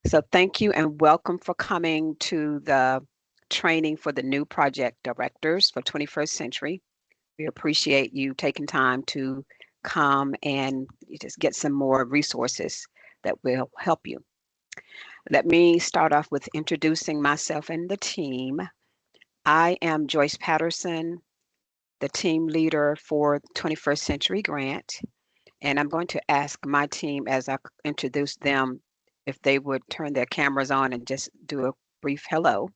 So thank you and welcome for coming to the training for the new project directors for 21st Century. We appreciate you taking time to come and just get some more resources that will help you. Let me start off with introducing myself and the team. I am Joyce Patterson, the team leader for 21st Century Grant, and I'm going to ask my team as I introduce them if they would turn their cameras on and just do a brief hello.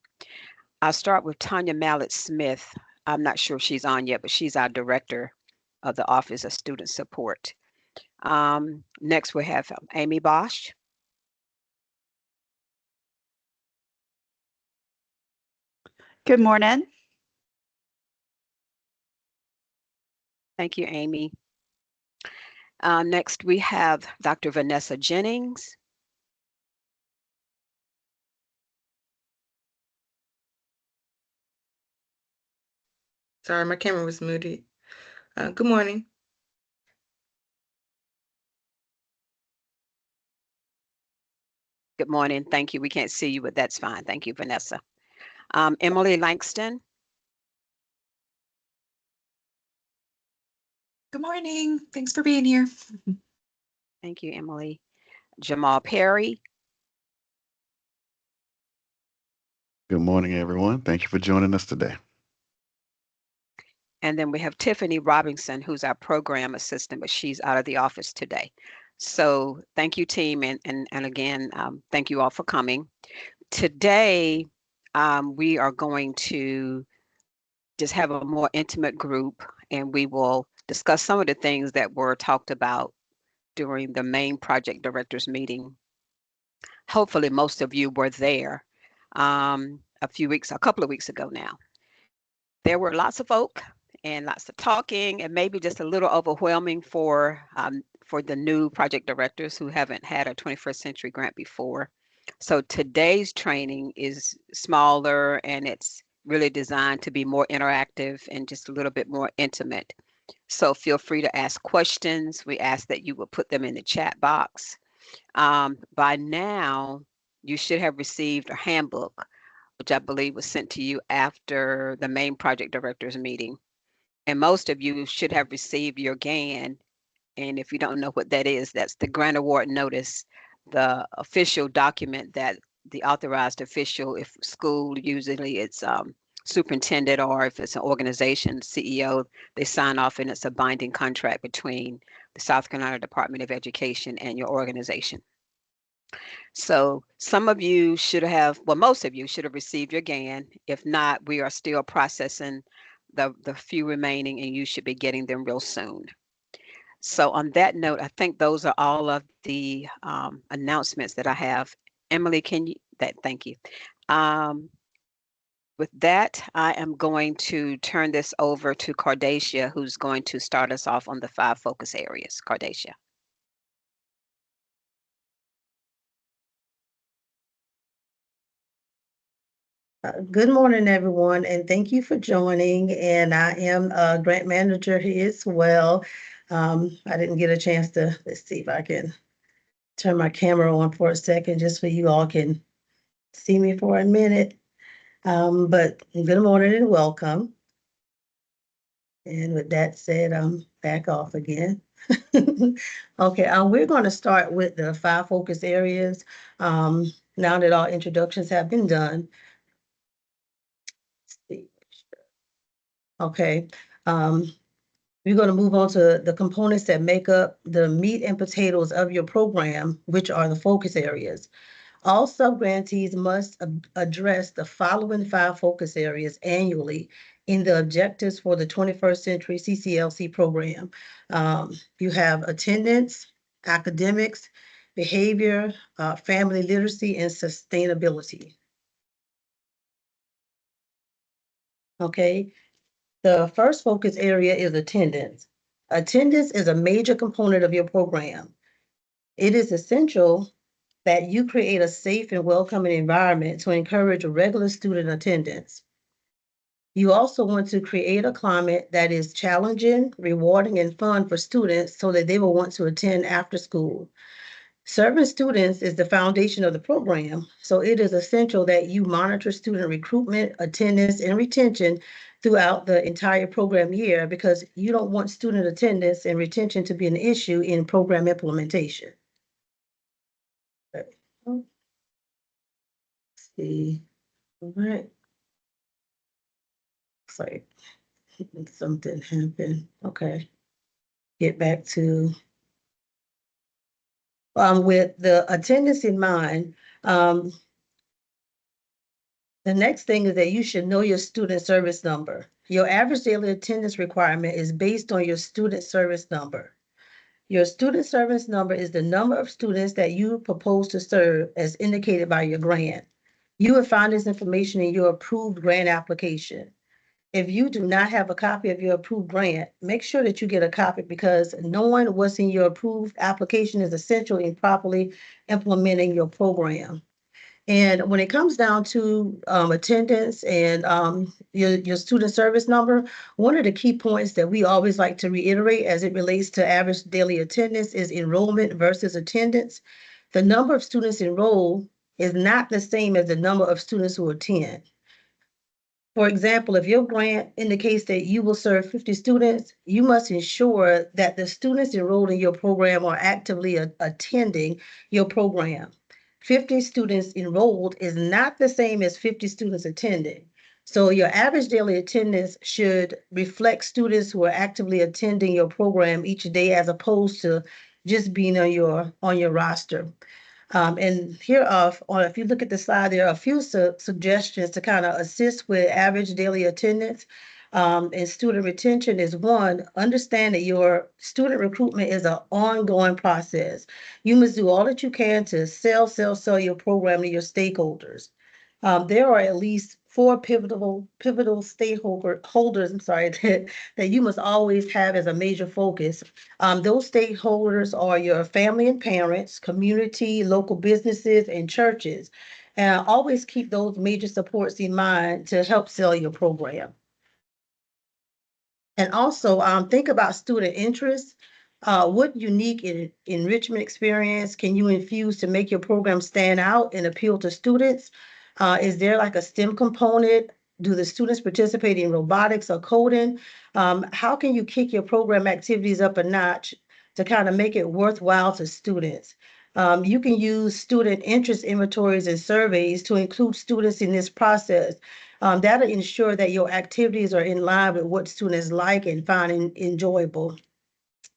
I'll start with Tanya Mallet Smith. I'm not sure if she's on yet, but she's our director of the Office of Student Support. Next, we have Amy Bosch. Good morning. Thank you, Amy. Next, we have Dr. Vanessa Jennings. Sorry, my camera was muted. Good morning. Good morning. Thank you. We can't see you, but that's fine. Thank you, Vanessa. Emily Langston. Good morning. Thanks for being here. Thank you, Emily. Jamal Perry. Good morning, everyone. Thank you for joining us today. And then we have Tiffany Robinson, who's our program assistant, but she's out of the office today. So thank you, team. And again, thank you all for coming. Today, we are going to just have a more intimate group, and we will discuss some of the things that were talked about during the main project directors meeting. Hopefully, most of you were there a couple of weeks ago now. There were lots of folk and lots of talking, and maybe just a little overwhelming for the new project directors who haven't had a 21st Century Grant before. So today's training is smaller and it's really designed to be more interactive and just a little bit more intimate. So feel free to ask questions. We ask that you will put them in the chat box. By now, you should have received a handbook, which I believe was sent to you after the main project directors meeting. And most of you should have received your GAN. And if you don't know what that is, that's the grant award notice, the official document that the authorized official, if school, usually it's superintendent, or if it's an organization, CEO, they sign off and it's a binding contract between the South Carolina Department of Education and your organization. So some of you should have, well, most of you should have received your GAN. If not, we are still processing the few remaining, and you should be getting them real soon. So on that note, I think those are all of the announcements that I have. Emily, thank you. With that, I am going to turn this over to Cardacia, who's going to start us off on the 5 focus areas. Cardacia. Good morning, everyone, and thank you for joining. And I am a grant manager here as well. I didn't get a chance to, let's see if I can turn my camera on for a second just so you all can see me for a minute. But good morning and welcome. And with that said, I'm back off again. Okay, we're going to start with the 5 focus areas. Now that all introductions have been done. Okay, we're going to move on to the components that make up the meat and potatoes of your program, which are the focus areas. All sub-grantees must address the following 5 focus areas annually in the objectives for the 21st Century CCLC program. You have attendance, academics, behavior, family literacy, and sustainability. Okay. The first focus area is attendance. Attendance is a major component of your program. It is essential that you create a safe and welcoming environment to encourage regular student attendance. You also want to create a climate that is challenging, rewarding, and fun for students so that they will want to attend after school. Serving students is the foundation of the program, so it is essential that you monitor student recruitment, attendance, and retention throughout the entire program year because you don't want student attendance and retention to be an issue in program implementation. Let's see, all right. Looks like something happened. Okay. Get back to with the attendance in mind, the next thing is that you should know your student service number. Your average daily attendance requirement is based on your student service number. Your student service number is the number of students that you propose to serve as indicated by your grant. You will find this information in your approved grant application. If you do not have a copy of your approved grant, make sure that you get a copy because knowing what's in your approved application is essential in properly implementing your program. And when it comes down to attendance and your student service number, one of the key points that we always like to reiterate as it relates to average daily attendance is enrollment versus attendance. The number of students enrolled is not the same as the number of students who attend. For example, if your grant indicates that you will serve 50 students, you must ensure that the students enrolled in your program are actively attending your program. 50 students enrolled is not the same as 50 students attending. So your average daily attendance should reflect students who are actively attending your program each day as opposed to just being on your roster. And here if you look at the slide, there are a few suggestions to kind of assist with average daily attendance. And student retention is one. Understand that your student recruitment is an ongoing process. You must do all that you can to sell your program to your stakeholders. There are at least 4 pivotal stakeholders, that you must always have as a major focus. Those stakeholders are your family and parents, community, local businesses, and churches. And always keep those major supports in mind to help sell your program. And also think about student interest. What unique enrichment experience can you infuse to make your program stand out and appeal to students? Is there like a STEM component? Do the students participate in robotics or coding? How can you kick your program activities up a notch to kind of make it worthwhile to students? You can use student interest inventories and surveys to include students in this process. That'll ensure that your activities are in line with what students like and find enjoyable.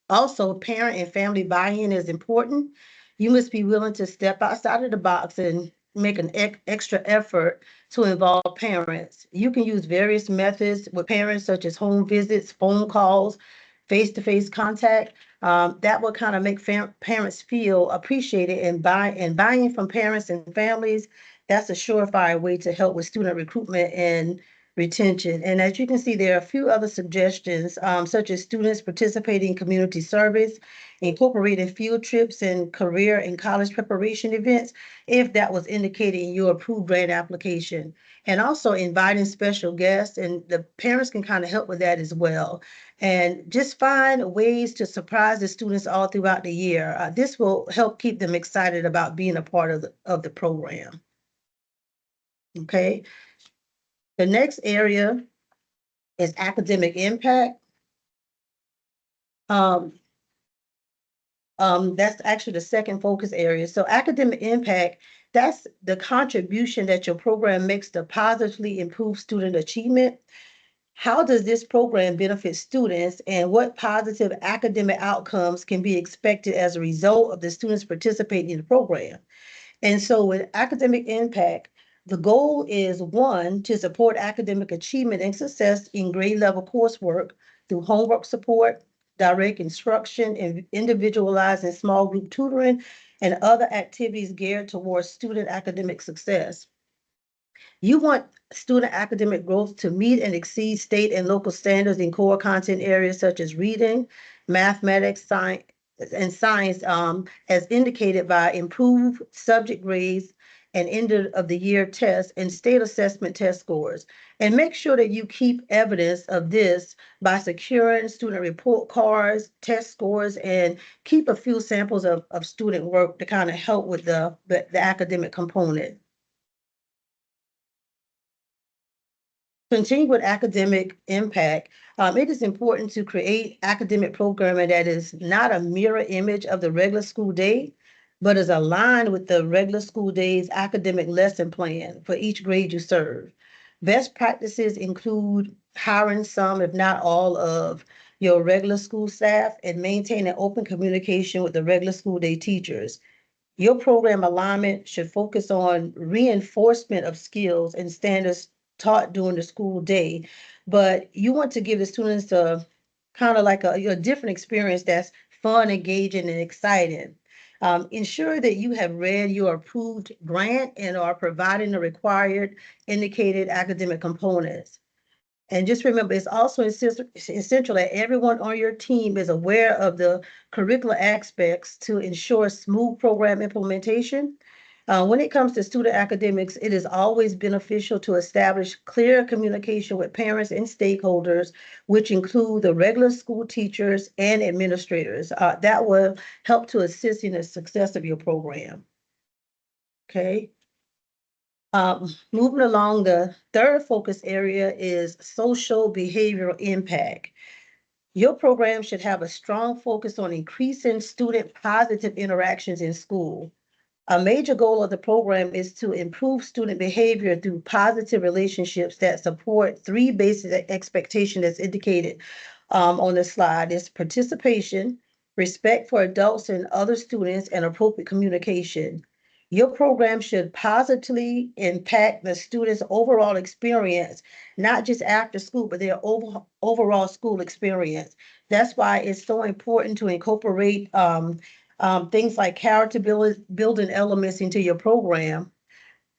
Also, parent and family buy-in is important. You must be willing to step outside of the box and make an extra effort to involve parents. You can use various methods with parents, such as home visits, phone calls, face-to-face contact. That will kind of make parents feel appreciated and buying from parents and families. That's a surefire way to help with student recruitment and retention. And as you can see, there are a few other suggestions, such as students participating in community service, incorporating field trips and career and college preparation events, if that was indicated in your approved grant application. And also inviting special guests, and the parents can kind of help with that as well. And just find ways to surprise the students all throughout the year. This will help keep them excited about being a part of the program. Okay. The next area is academic impact. That's actually the second focus area. So academic impact, that's the contribution that your program makes to positively improve student achievement. How does this program benefit students and what positive academic outcomes can be expected as a result of the students participating in the program? And so with academic impact, the goal is one, to support academic achievement and success in grade level coursework through homework support, direct instruction, and individualized and small group tutoring, and other activities geared towards student academic success. You want student academic growth to meet and exceed state and local standards in core content areas such as reading, mathematics, science, as indicated by improved subject grades and end of the year tests and state assessment test scores. And make sure that you keep evidence of this by securing student report cards, test scores, and keep a few samples of student work to kind of help with the academic component. Continue with academic impact. It is important to create academic programming that is not a mirror image of the regular school day, but is aligned with the regular school day's academic lesson plan for each grade you serve. Best practices include hiring some, if not all, of your regular school staff and maintaining open communication with the regular school day teachers. Your program alignment should focus on reinforcement of skills and standards taught during the school day, but you want to give the students a kind of like a different experience that's fun, engaging, and exciting. Ensure that you have read your approved grant and are providing the required indicated academic components. And just remember, it's also essential that everyone on your team is aware of the curricular aspects to ensure smooth program implementation. When it comes to student academics, it is always beneficial to establish clear communication with parents and stakeholders, which include the regular school teachers and administrators. That will help to assist in the success of your program. Okay. Moving along, the third focus area is social behavioral impact. Your program should have a strong focus on increasing student positive interactions in school. A major goal of the program is to improve student behavior through positive relationships that support three basic expectations as indicated on the slide. Is participation, respect for adults and other students, and appropriate communication. Your program should positively impact the students' overall experience, not just after school, but their overall school experience. That's why it's so important to incorporate things like character building elements into your program.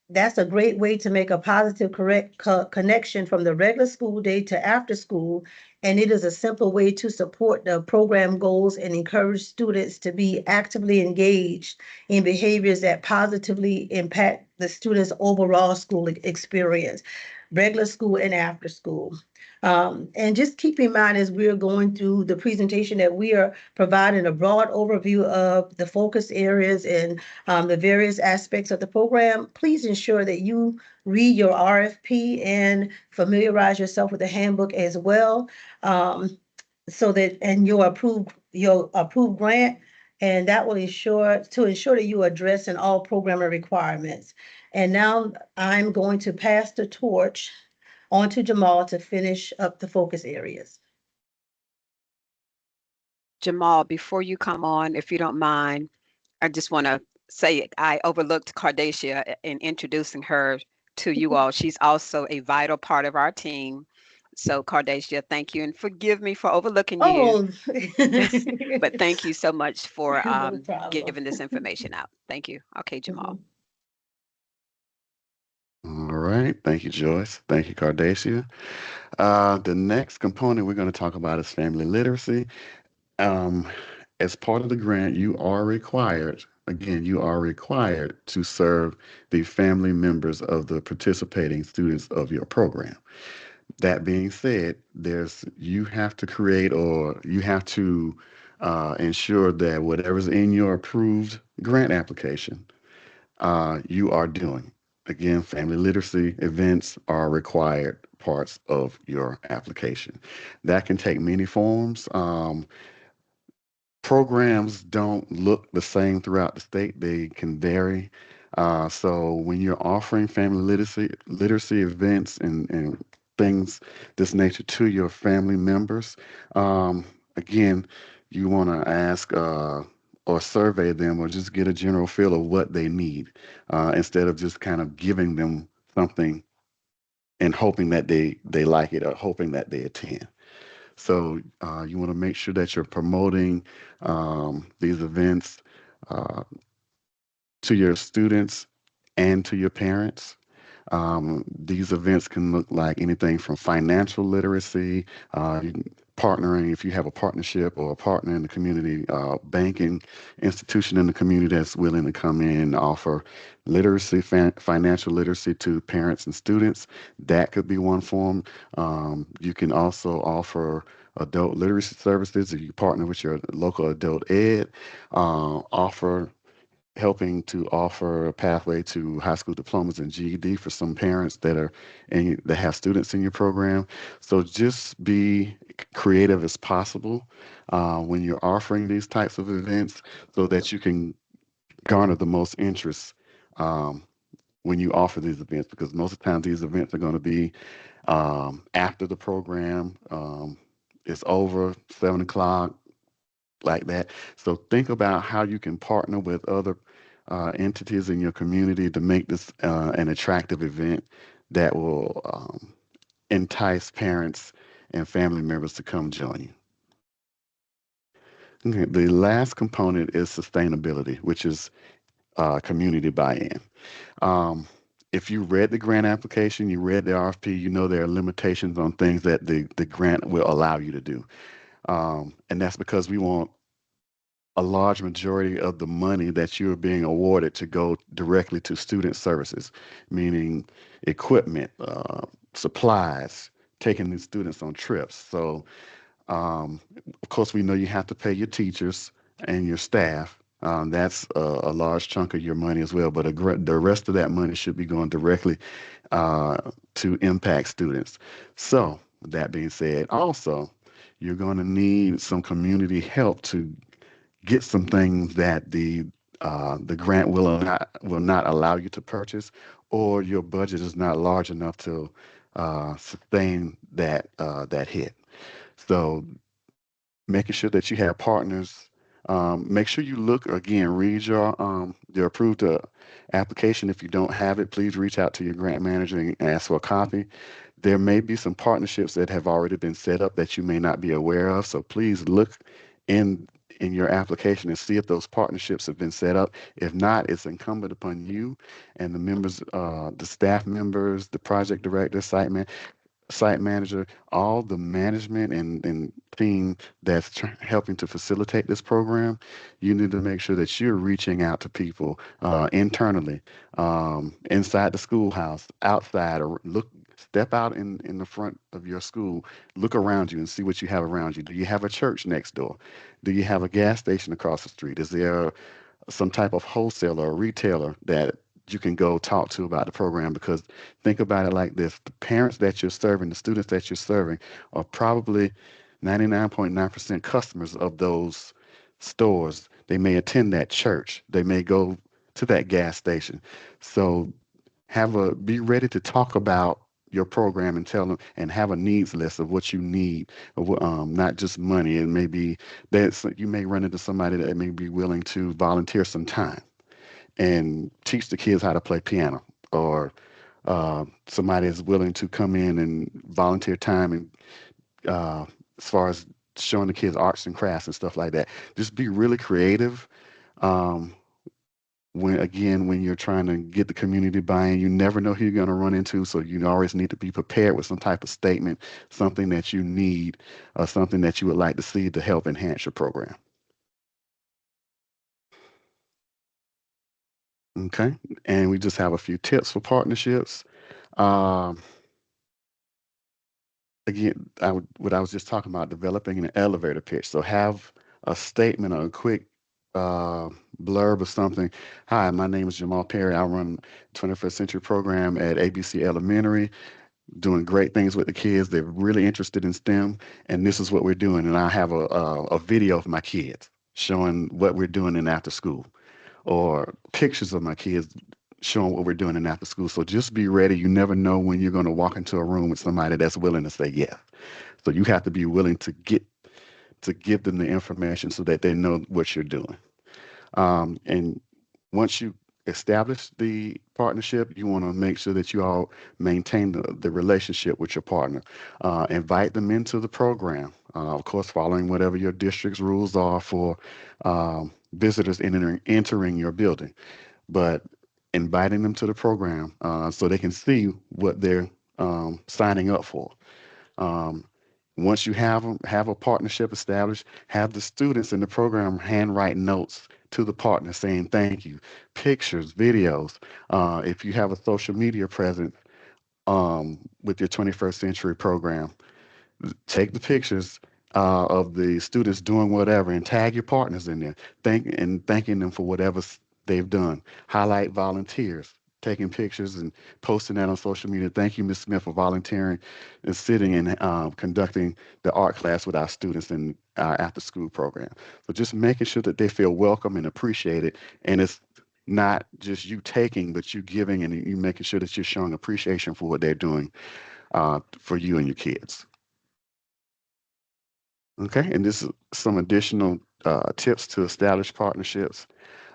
That's a great way to make a positive connection from the regular school day to after school. And it is a simple way to support the program goals and encourage students to be actively engaged in behaviors that positively impact the students' overall school experience, regular school and after school. And just keep in mind as we're going through the presentation that we are providing a broad overview of the focus areas and the various aspects of the program. Please ensure that you read your RFP and familiarize yourself with the handbook as well, so that and your approved grant, and that will ensure that you are addressing all programming requirements. And now I'm going to pass the torch on to Jamal to finish up the focus areas. Jamal, before you come on, if you don't mind, I just want to say I overlooked Cardacia in introducing her to you all. She's also a vital part of our team. So Cardacia, thank you, and forgive me for overlooking you, Oh, but thank you so much for no problem. giving this information out. Thank you. Okay, Jamal. All right. Thank you, Joyce. Thank you, Cardacia. The next component we're going to talk about is family literacy. As part of the grant, you are required to serve the family members of the participating students of your program. That being said, you have to create or you have to ensure that whatever's in your approved grant application, you are doing. Again, family literacy events are required parts of your application. That can take many forms. Programs don't look the same throughout the state. They can vary. So when you're offering family literacy events and things this nature to your family members, again, you want to ask or survey them or just get a general feel of what they need instead of just kind of giving them something and hoping that they like it or hoping that they attend. So you want to make sure that you're promoting these events to your students and to your parents. These events can look like anything from financial literacy, partnering, if you have a partnership or a partner in the community, banking institution in the community that's willing to come in and offer literacy, financial literacy to parents and students, that could be one form. You can also offer adult literacy services if you partner with your local adult ed, offer helping to offer a pathway to high school diplomas and GED for some parents that have students in your program. So just be creative as possible when you're offering these types of events so that you can garner the most interest when you offer these events, because most of the time these events are going to be after the program is over, 7 o'clock, like that. So think about how you can partner with other entities in your community to make this an attractive event that will entice parents and family members to come join you. Okay, the last component is sustainability, which is community buy-in. If you read the grant application, you read the RFP, you know there are limitations on things that the grant will allow you to do. And that's because we want a large majority of the money that you're being awarded to go directly to student services, meaning equipment, supplies, taking the students on trips. So, of course, we know you have to pay your teachers and your staff. That's a large chunk of your money as well, but the rest of that money should be going directly to impact students. So, with that being said, also, you're going to need some community help to get some things that the grant will not allow you to purchase, or your budget is not large enough to sustain that hit. So making sure that you have partners. Make sure you look again, read your approved application. If you don't have it, please reach out to your grant manager and ask for a copy. There may be some partnerships that have already been set up that you may not be aware of. So please look in your application and see if those partnerships have been set up. If not, it's incumbent upon you and the members, the staff members, the project director, site manager, all the management and team that's helping to facilitate this program. You need to make sure that you're reaching out to people internally, inside the schoolhouse, outside, or step out in the front of your school, look around you and see what you have around you. Do you have a church next door? Do you have a gas station across the street? Is there some type of wholesaler or retailer that you can go talk to about the program? Because think about it like this: the parents that you're serving, the students that you're serving, are probably 99.9% customers of those stores. They may attend that church. They may go to that gas station. So be ready to talk about your program and tell them, and have a needs list of what you need, not just money. It may be that you may run into somebody that may be willing to volunteer some time and teach the kids how to play piano, or somebody is willing to come in and volunteer time and as far as showing the kids arts and crafts and stuff like that. Just be really creative. When you're trying to get the community buy-in, you never know who you're going to run into, so you always need to be prepared with some type of statement, something that you need, or something that you would like to see to help enhance your program. Okay, and we just have a few tips for partnerships. Again, what I was just talking about, developing an elevator pitch. So have a statement or a quick blurb or something. Hi, my name is Jamal Perry. I run 21st Century Program at ABC Elementary, doing great things with the kids. They're really interested in STEM, and this is what we're doing. And I have a video of my kids showing what we're doing in after school, or pictures of my kids showing what we're doing in after school. So just be ready. You never know when you're going to walk into a room with somebody that's willing to say yes. So you have to be willing to give them the information so that they know what you're doing. And once you establish the partnership, you want to make sure that you all maintain the relationship with your partner. Invite them into the program, of course, following whatever your district's rules are for visitors entering your building. But inviting them to the program, so they can see what they're signing up for. Once you have them, have a partnership established, have the students in the program handwrite notes to the partner saying thank you, pictures, videos. If you have a social media presence with your 21st century program, take the pictures of the students doing whatever and tag your partners in there, thanking them for whatever they've done. Highlight volunteers, taking pictures and posting that on social media. Thank you, Ms. Smith, for volunteering and sitting and conducting the art class with our students in our after-school program. So just making sure that they feel welcome and appreciated, and it's not just you taking, but you giving, and you making sure that you're showing appreciation for what they're doing for you and your kids. Okay, and this is some additional tips to establish partnerships.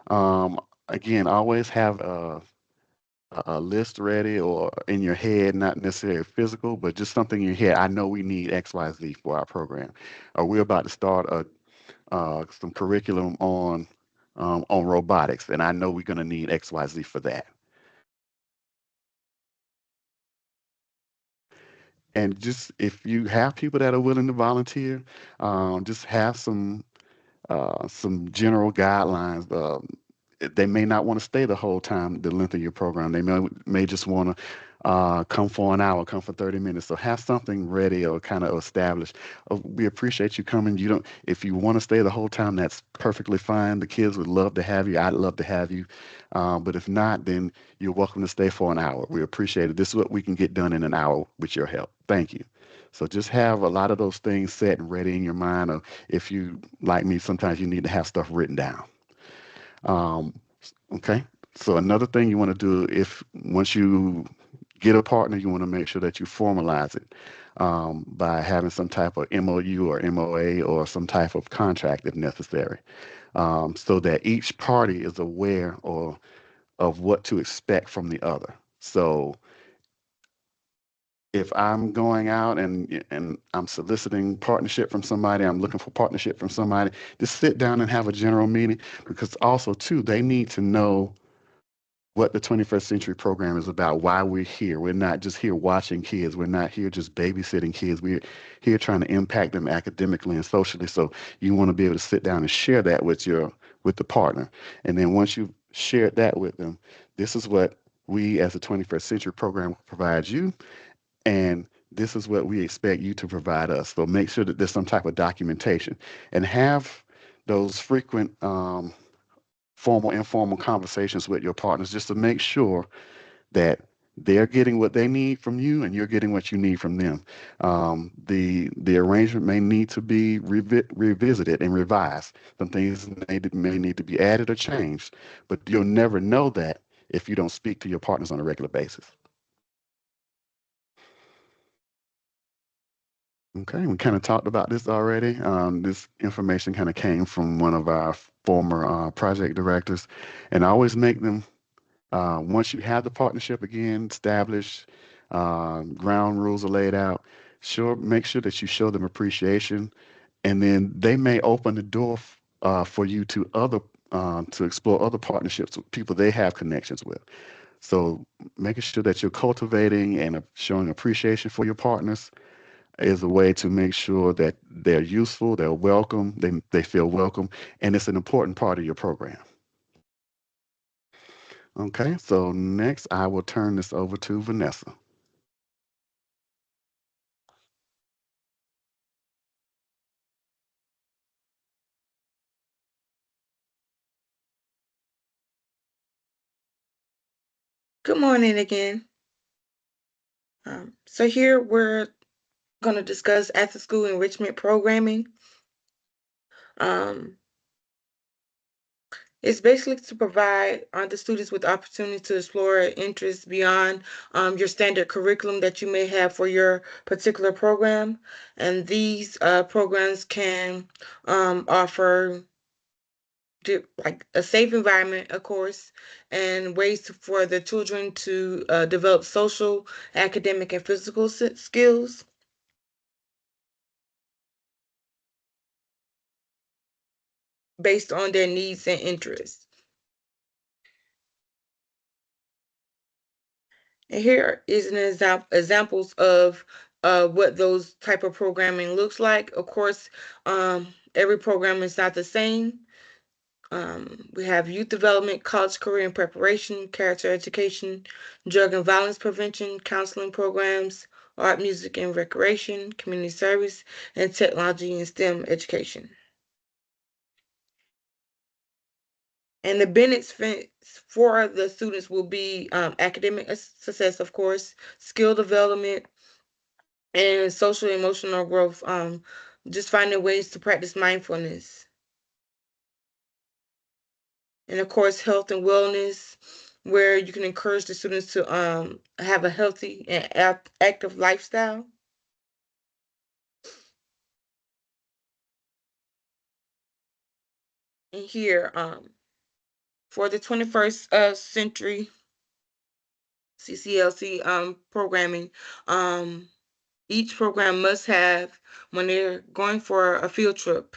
Again, always have a list ready or in your head, not necessarily physical, but just something in your head. I know we need X, Y, Z for our program. Or we're about to start some curriculum on robotics, and I know we're going to need X, Y, Z for that. And just if you have people that are willing to volunteer, just have some general guidelines. They may not want to stay the whole time, the length of your program. They may just want to come for an hour, come for 30 minutes. So have something ready or kind of established. We appreciate you coming. You don't, if you want to stay the whole time, that's perfectly fine. The kids would love to have you. I'd love to have you. But if not, then you're welcome to stay for an hour. We appreciate it. This is what we can get done in an hour with your help. Thank you. So just have a lot of those things set and ready in your mind. Or if you, like me, sometimes you need to have stuff written down. Okay. So another thing you want to do, if once you get a partner, you want to make sure that you formalize it by having some type of MOU or MOA or some type of contract if necessary, so that each party is aware of what to expect from the other. So if I'm going out and I'm soliciting partnership from somebody, I'm looking for partnership from somebody, just sit down and have a general meeting, because also too, they need to know what the 21st century program is about, why we're here. We're not just here watching kids. We're not here just babysitting kids. We're here trying to impact them academically and socially. So you want to be able to sit down and share that with the partner. And then once you've shared that with them, this is what we as a 21st century program provide you, and this is what we expect you to provide us. So make sure that there's some type of documentation, and have those frequent formal, informal conversations with your partners just to make sure that they're getting what they need from you and you're getting what you need from them. The arrangement may need to be revisited and revised. Some things may need to be added or changed, but you'll never know that if you don't speak to your partners on a regular basis. Okay, we kind of talked about this already. This information kind of came from one of our former project directors, and I always make them, once you have the partnership again established, ground rules are laid out, make sure that you show them appreciation, and then they may open the door for you to explore other partnerships with people they have connections with. So making sure that you're cultivating and showing appreciation for your partners is a way to make sure that they're useful, they're welcome, they feel welcome, and it's an important part of your program. Okay, so next I will turn this over to Vanessa. Good morning again. So here we're going to discuss after-school enrichment programming. It's basically to provide the students with the opportunity to explore interests beyond your standard curriculum that you may have for your particular program. And these programs can offer like a safe environment, of course, and ways for the children to develop social, academic, and physical skills. Based on their needs and interests. And here is an examples of what those type of programming looks like. Of course, every program is not the same. We have youth development, college career and preparation, character education, drug and violence prevention, counseling programs, art, music and recreation, community service, and technology and STEM education. And the benefits for the students will be academic success, of course, skill development, and social emotional growth. Just finding ways to practice mindfulness. And of course, health and wellness, where you can encourage the students to have a healthy and active lifestyle. And here, for the 21st century CCLC programming, each program must have, when they're going for a field trip,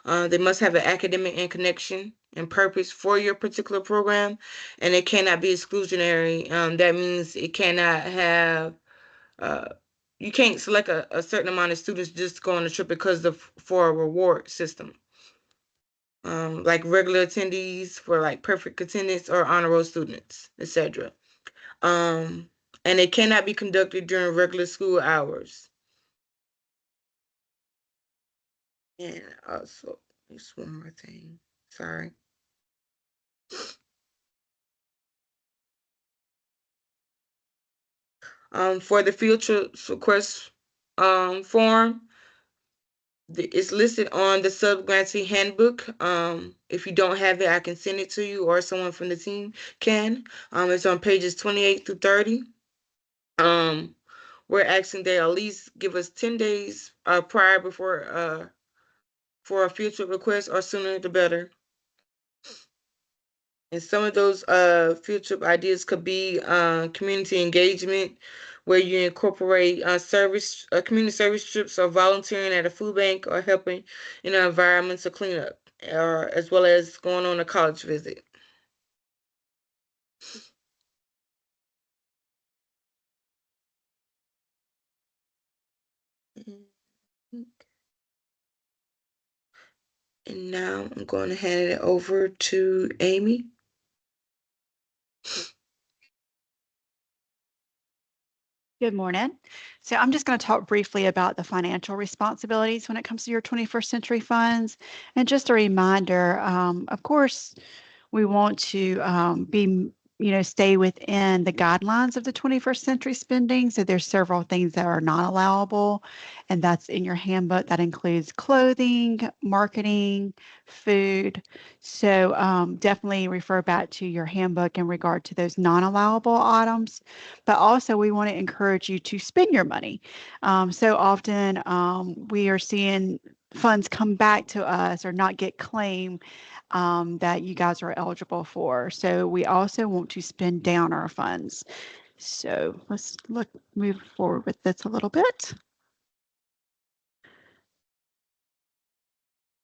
they must have an academic and connection and purpose for your particular program, and it cannot be exclusionary. That means it cannot have, you can't select a certain amount of students just to go on a trip because for a reward system. Like regular attendees for like perfect attendance or honor roll students, etc. And it cannot be conducted during regular school hours. And also, just one more thing. Sorry. For the field trip request form, it's listed on the sub-grantee handbook. If you don't have it, I can send it to you, or someone from the team can. It's on pages 28 through 30. We're asking they at least give us 10 days prior before for a field trip request, or sooner the better. And some of those field trip ideas could be community engagement, where you incorporate community service trips, or volunteering at a food bank, or helping in an environmental cleanup, or as well as going on a college visit. And now I'm going to hand it over to Amy. Good morning. So I'm just going to talk briefly about the financial responsibilities when it comes to your 21st century funds. And just a reminder, of course, we want to stay within the guidelines of the 21st century spending. So there's several things that are not allowable, and that's in your handbook. That includes clothing, marketing, food. So definitely refer back to your handbook in regard to those non-allowable items. But also we want to encourage you to spend your money. So often we are seeing funds come back to us or not get claimed that you guys are eligible for. So we also want to spend down our funds. So let's move forward with this a little bit.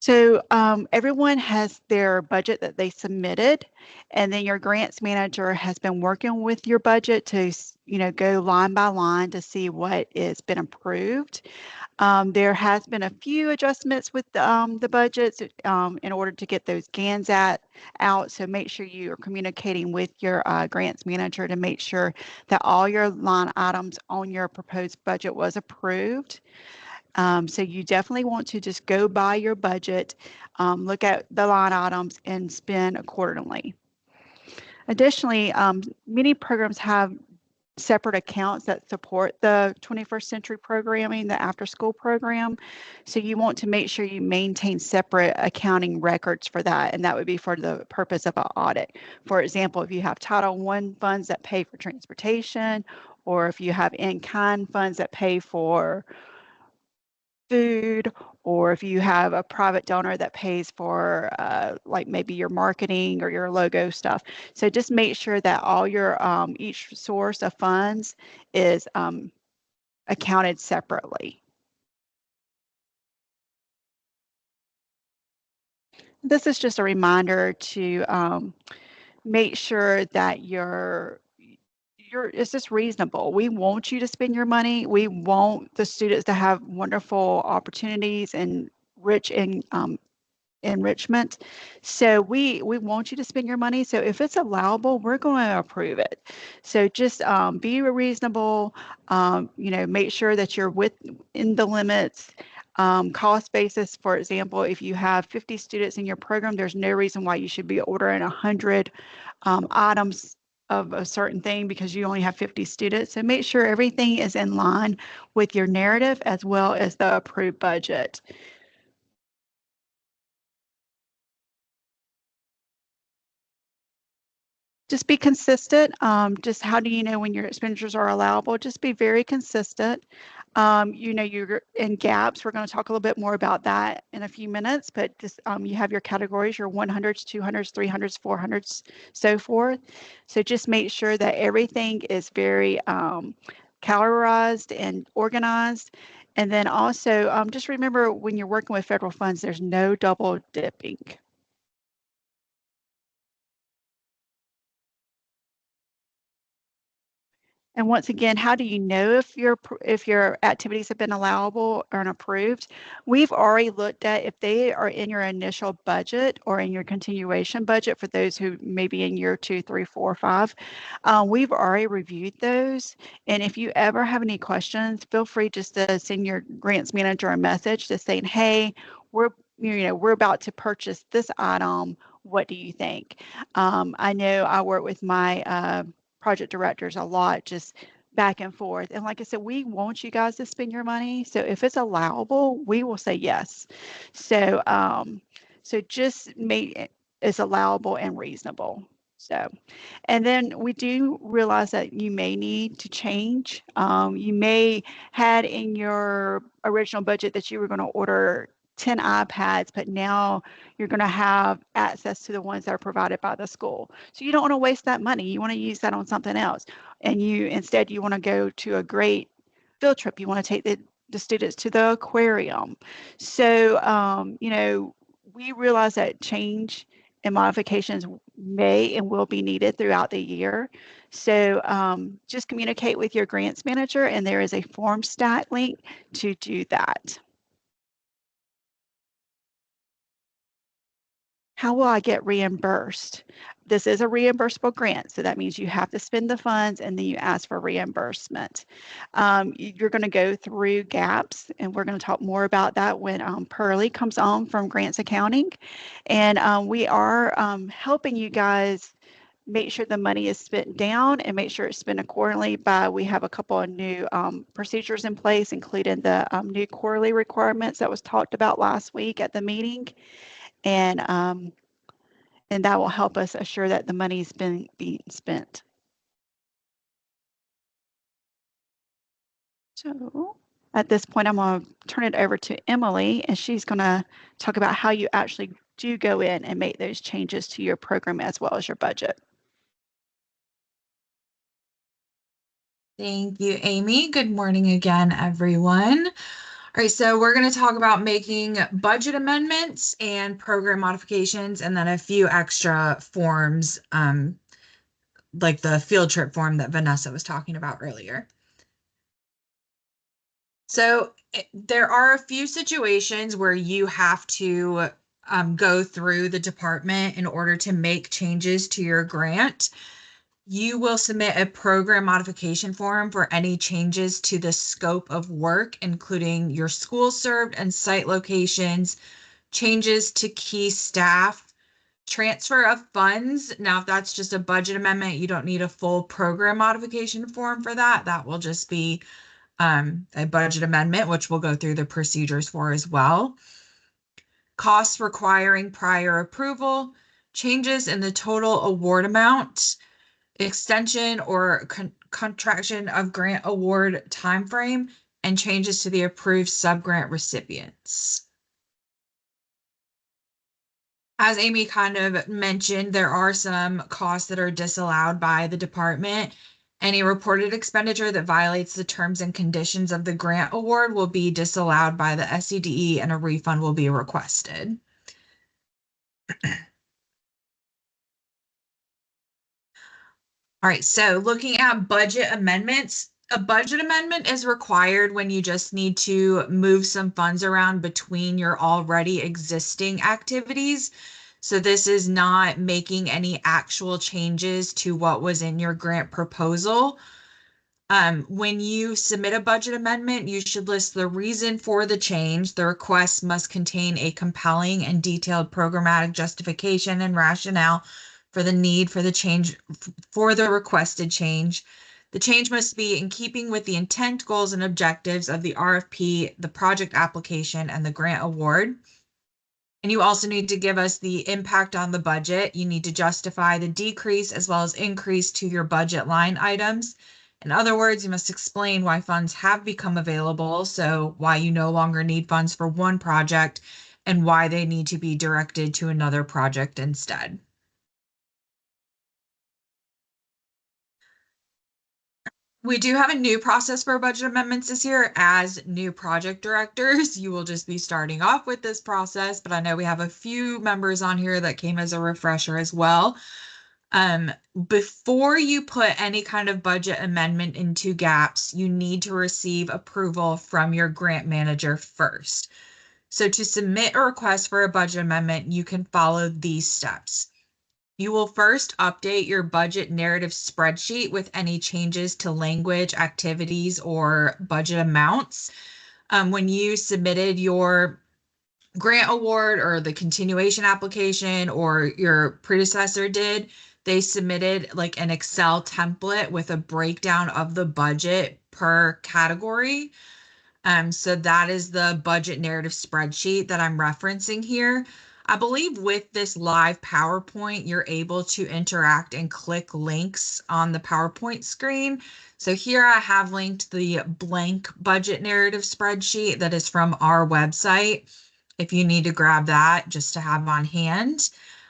So everyone has their budget that they submitted, and then your grants manager has been working with your budget to, go line by line to see what has been approved. There has been a few adjustments with the budgets in order to get those GANs out. So make sure you are communicating with your grants manager to make sure that all your line items on your proposed budget was approved. So you definitely want to just go by your budget, look at the line items, and spend accordingly. Additionally, many programs have separate accounts that support the 21st century programming, the after school program. So you want to make sure you maintain separate accounting records for that, and that would be for the purpose of an audit. For example, if you have Title I funds that pay for transportation, or if you have in-kind funds that pay for food, or if you have a private donor that pays for like maybe your marketing or your logo stuff. So just make sure that all your each source of funds is accounted separately. This is just a reminder to make sure that it's just reasonable. We want you to spend your money. We want the students to have wonderful opportunities and rich in enrichment. So we want you to spend your money. So if it's allowable, we're going to approve it. So just be reasonable. Make sure that you're in the limits. Cost basis, for example, if you have 50 students in your program, there's no reason why you should be ordering 100 items of a certain thing because you only have 50 students. So make sure everything is in line with your narrative as well as the approved budget. Just be consistent. Just how do you know when your expenditures are allowable? Just be very consistent. You're in gaps. We're going to talk a little bit more about that in a few minutes, but just you have your categories, your 100s, 200s, 300s, 400s, so forth. So just make sure that everything is very categorized and organized. And then also just remember when you're working with federal funds, there's no double dipping. And once again, how do you know if your activities have been allowable or approved? We've already looked at if they are in your initial budget or in your continuation budget for those who may be in year 2, 3, 4, 5. We've already reviewed those. And if you ever have any questions, feel free just to send your grants manager a message just saying, hey, we're about to purchase this item. What do you think? I know I work with my project directors a lot, just back and forth. And like I said, we want you guys to spend your money. So if it's allowable, we will say yes. So just make it as allowable and reasonable. So, and then we do realize that you may need to change. You may had in your original budget that you were going to order 10 iPads, but now you're going to have access to the ones that are provided by the school. So you don't want to waste that money. You want to use that on something else. And instead you want to go to a great field trip. You want to take the students to the aquarium. So, we realize that change and modifications may and will be needed throughout the year. So just communicate with your grants manager, and there is a Formstat link to do that. How will I get reimbursed? This is a reimbursable grant, so that means you have to spend the funds and then you ask for reimbursement. You're going to go through gaps, and we're going to talk more about that when Pearlie comes on from Grants Accounting. And we are helping you guys make sure the money is spent down and make sure it's spent accordingly we have a couple of new procedures in place, including the new quarterly requirements that was talked about last week at the meeting. And that will help us assure that the money's been being spent. So at this point, I'm going to turn it over to Emily, and she's going to talk about how you actually do go in and make those changes to your program as well as your budget. Thank you, Amy. Good morning again, everyone. All right, so we're going to talk about making budget amendments and program modifications, and then a few extra forms, like the field trip form that Vanessa was talking about earlier. So there are a few situations where you have to go through the department in order to make changes to your grant. You will submit a program modification form for any changes to the scope of work, including your school served and site locations, changes to key staff, transfer of funds. Now, if that's just a budget amendment, you don't need a full program modification form for that. That will just be a budget amendment, which we'll go through the procedures for as well. Costs requiring prior approval, changes in the total award amount, extension or contraction of grant award timeframe, and changes to the approved subgrant recipients. As Amy kind of mentioned, there are some costs that are disallowed by the department. Any reported expenditure that violates the terms and conditions of the grant award will be disallowed by the SCDE, and a refund will be requested. All right, so looking at budget amendments, a budget amendment is required when you just need to move some funds around between your already existing activities. So this is not making any actual changes to what was in your grant proposal. When you submit a budget amendment, you should list the reason for the change. The request must contain a compelling and detailed programmatic justification and rationale for the need for the change, for the requested change. The change must be in keeping with the intent, goals, and objectives of the RFP, the project application, and the grant award. And you also need to give us the impact on the budget. You need to justify the decrease as well as increase to your budget line items. In other words, you must explain why funds have become available, so why you no longer need funds for one project and why they need to be directed to another project instead. We do have a new process for budget amendments this year. As new project directors, you will just be starting off with this process, but I know we have a few members on here that came as a refresher as well. Before you put any kind of budget amendment into GAPS, you need to receive approval from your grant manager first. So to submit a request for a budget amendment, you can follow these steps. You will first update your budget narrative spreadsheet with any changes to language, activities, or budget amounts. When you submitted your grant award or the continuation application or your predecessor did, they submitted like an Excel template with a breakdown of the budget per category. So that is the budget narrative spreadsheet that I'm referencing here. I believe with this live PowerPoint, you're able to interact and click links on the PowerPoint screen. So here I have linked the blank budget narrative spreadsheet that is from our website. If you need to grab that just to have on hand.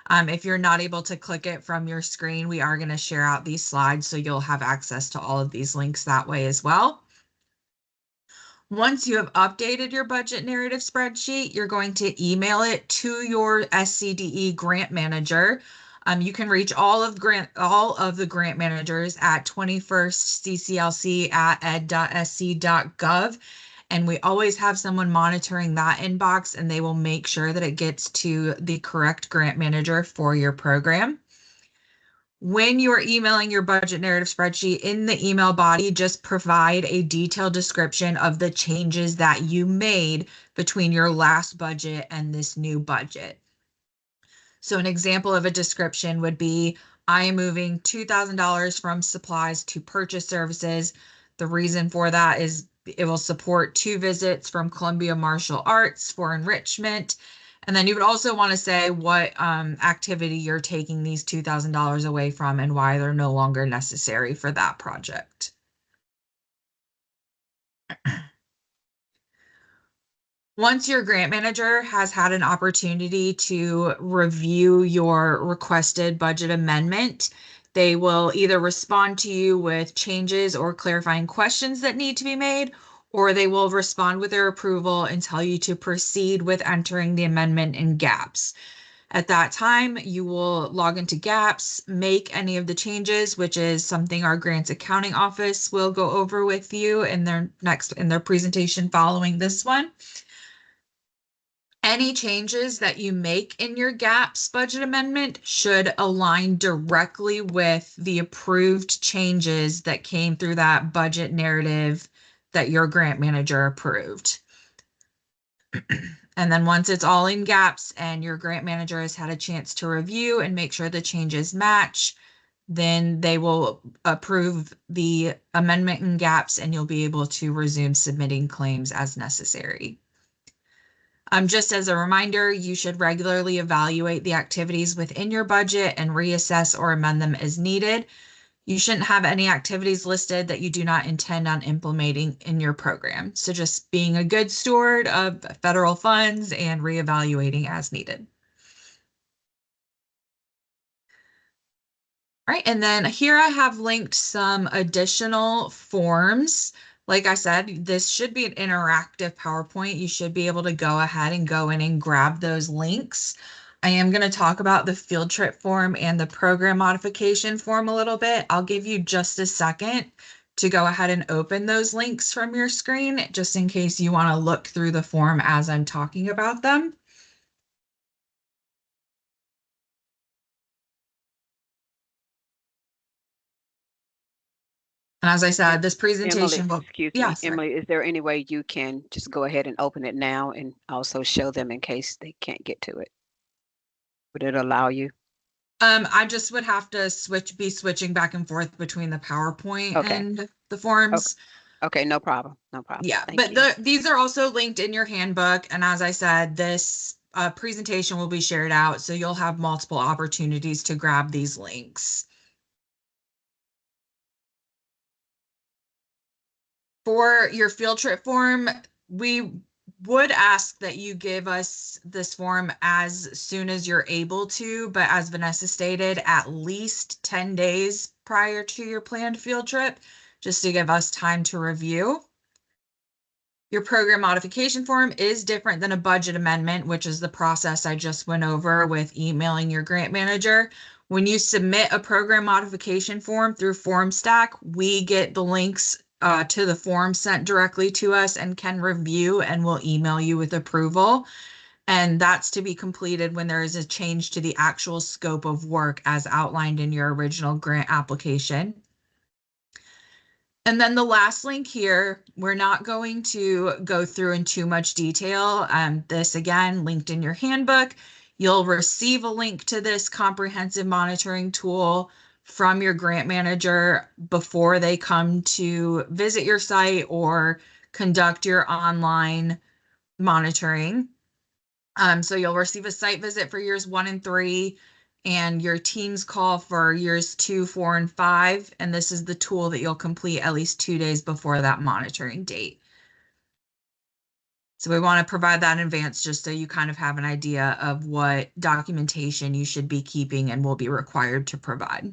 If you're not able to click it from your screen, we are going to share out these slides so you'll have access to all of these links that way as well. Once you have updated your budget narrative spreadsheet, you're going to email it to your SCDE grant manager. You can reach all of the grant managers at 21stcclc@ed.sc.gov. And we always have someone monitoring that inbox, and they will make sure that it gets to the correct grant manager for your program. When you're emailing your budget narrative spreadsheet, in the email body, just provide a detailed description of the changes that you made between your last budget and this new budget. So an example of a description would be, I am moving $2,000 from supplies to purchase services. The reason for that is it will support 2 visits from Columbia Martial Arts for enrichment. And then you would also want to say what activity you're taking these $2,000 away from and why they're no longer necessary for that project. Once your grant manager has had an opportunity to review your requested budget amendment, they will either respond to you with changes or clarifying questions that need to be made, or they will respond with their approval and tell you to proceed with entering the amendment in GAPS. At that time, you will log into GAPS, make any of the changes, which is something our grants accounting office will go over with you in their presentation following this one. Any changes that you make in your GAPS budget amendment should align directly with the approved changes that came through that budget narrative that your grant manager approved. And then once it's all in GAPS and your grant manager has had a chance to review and make sure the changes match, then they will approve the amendment in GAPS and you'll be able to resume submitting claims as necessary. Just as a reminder, you should regularly evaluate the activities within your budget and reassess or amend them as needed. You shouldn't have any activities listed that you do not intend on implementing in your program. So just being a good steward of federal funds and reevaluating as needed. All right, and then here I have linked some additional forms. Like I said, this should be an interactive PowerPoint. You should be able to go ahead and go in and grab those links. I am going to talk about the field trip form and the program modification form a little bit. I'll give you just a second to go ahead and open those links from your screen, just in case you want to look through the form as I'm talking about them. And as I said, this presentation Emily, will, excuse yeah, me, sorry. Emily, is there any way you can just go ahead and open it now and also show them in case they can't get to it? Would it allow you? I just would have to be switching back and forth between the PowerPoint Okay. and the forms. Okay, no problem. No problem. Yeah, Thank but you. these are also linked in your handbook. And as I said, this presentation will be shared out, so you'll have multiple opportunities to grab these links. For your field trip form, we would ask that you give us this form as soon as you're able to, but as Vanessa stated, at least 10 days prior to your planned field trip, just to give us time to review. Your program modification form is different than a budget amendment, which is the process I just went over with emailing your grant manager. When you submit a program modification form through FormStack, we get the links to the form sent directly to us and can review and will email you with approval. And that's to be completed when there is a change to the actual scope of work as outlined in your original grant application. And then the last link here, we're not going to go through in too much detail. This again, linked in your handbook. You'll receive a link to this comprehensive monitoring tool from your grant manager before they come to visit your site or conduct your online monitoring. So you'll receive a site visit for years 1 and 3 and your team's call for years 2, 4, and 5. And this is the tool that you'll complete at least 2 days before that monitoring date. So we want to provide that in advance just so you kind of have an idea of what documentation you should be keeping and will be required to provide.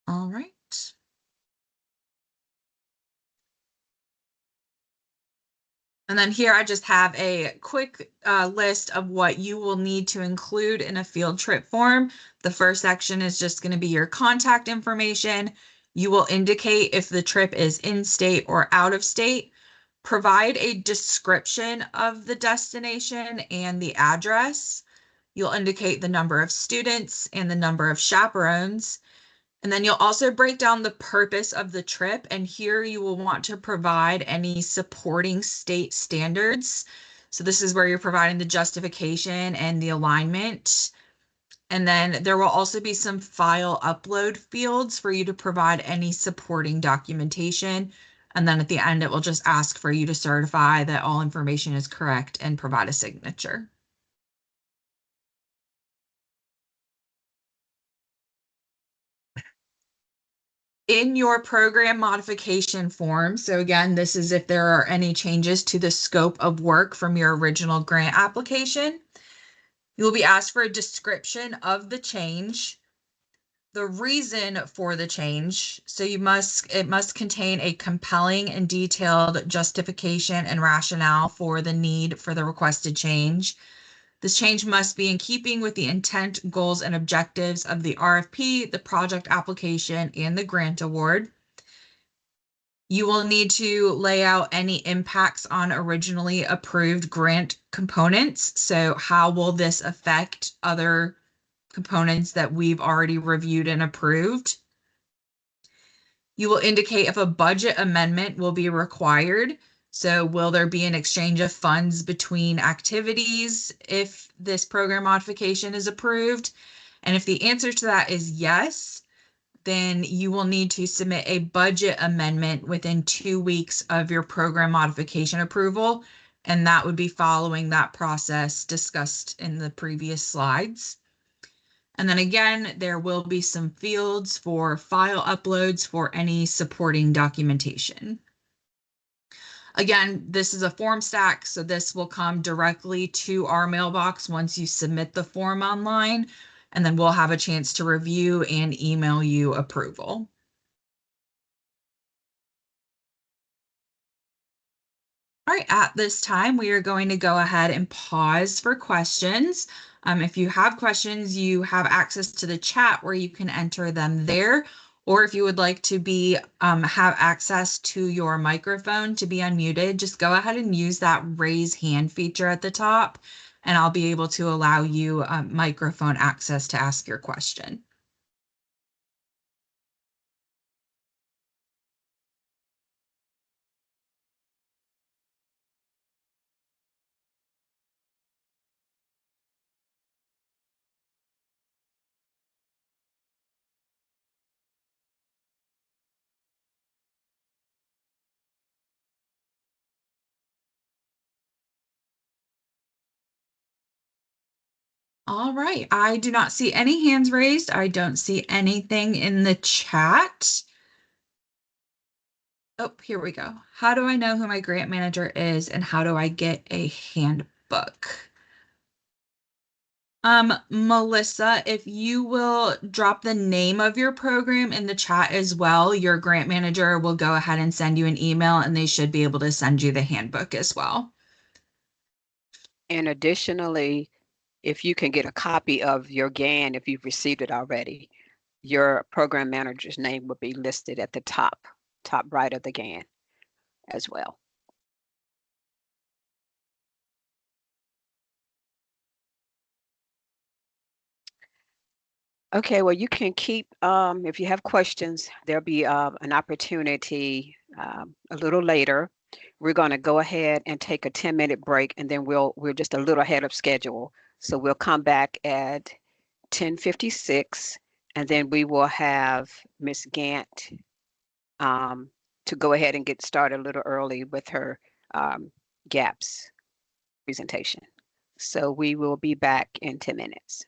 All right. And then here I just have a quick list of what you will need to include in a field trip form. The first section is just going to be your contact information. You will indicate if the trip is in state or out of state. Provide a description of the destination and the address. You'll indicate the number of students and the number of chaperones. And then you'll also break down the purpose of the trip. And here you will want to provide any supporting state standards. So this is where you're providing the justification and the alignment. And then there will also be some file upload fields for you to provide any supporting documentation. And then at the end, it will just ask for you to certify that all information is correct and provide a signature. In your program modification form, so again, this is if there are any changes to the scope of work from your original grant application, you will be asked for a description of the change, the reason for the change. So it must contain a compelling and detailed justification and rationale for the need for the requested change. This change must be in keeping with the intent, goals, and objectives of the RFP, the project application, and the grant award. You will need to lay out any impacts on originally approved grant components. So how will this affect other components that we've already reviewed and approved? You will indicate if a budget amendment will be required. So will there be an exchange of funds between activities if this program modification is approved? And if the answer to that is yes, then you will need to submit a budget amendment within 2 weeks of your program modification approval. And that would be following that process discussed in the previous slides. And then again, there will be some fields for file uploads for any supporting documentation. Again, this is a form stack, so this will come directly to our mailbox once you submit the form online, and then we'll have a chance to review and email you approval. All right, at this time, we are going to go ahead and pause for questions. If you have questions, you have access to the chat where you can enter them there. Or if you would like to have access to your microphone to be unmuted, just go ahead and use that raise hand feature at the top, and I'll be able to allow you microphone access to ask your question. All right, I do not see any hands raised. I don't see anything in the chat. Oh, here we go. How do I know who my grant manager is and how do I get a handbook? Melissa, if you will drop the name of your program in the chat as well, your grant manager will go ahead and send you an email and they should be able to send you the handbook as well. And additionally, if you can get a copy of your GAN, if you've received it already, your program manager's name will be listed at the top right of the GAN as well. Okay, well, you can keep, if you have questions, there'll be an opportunity a little later. We're going to go ahead and take a 10-minute break, and then we're just a little ahead of schedule. So we'll come back at 10:56, and then we will have Miss Gant to go ahead and get started a little early with her GAPS presentation. So we will be back in 10 minutes.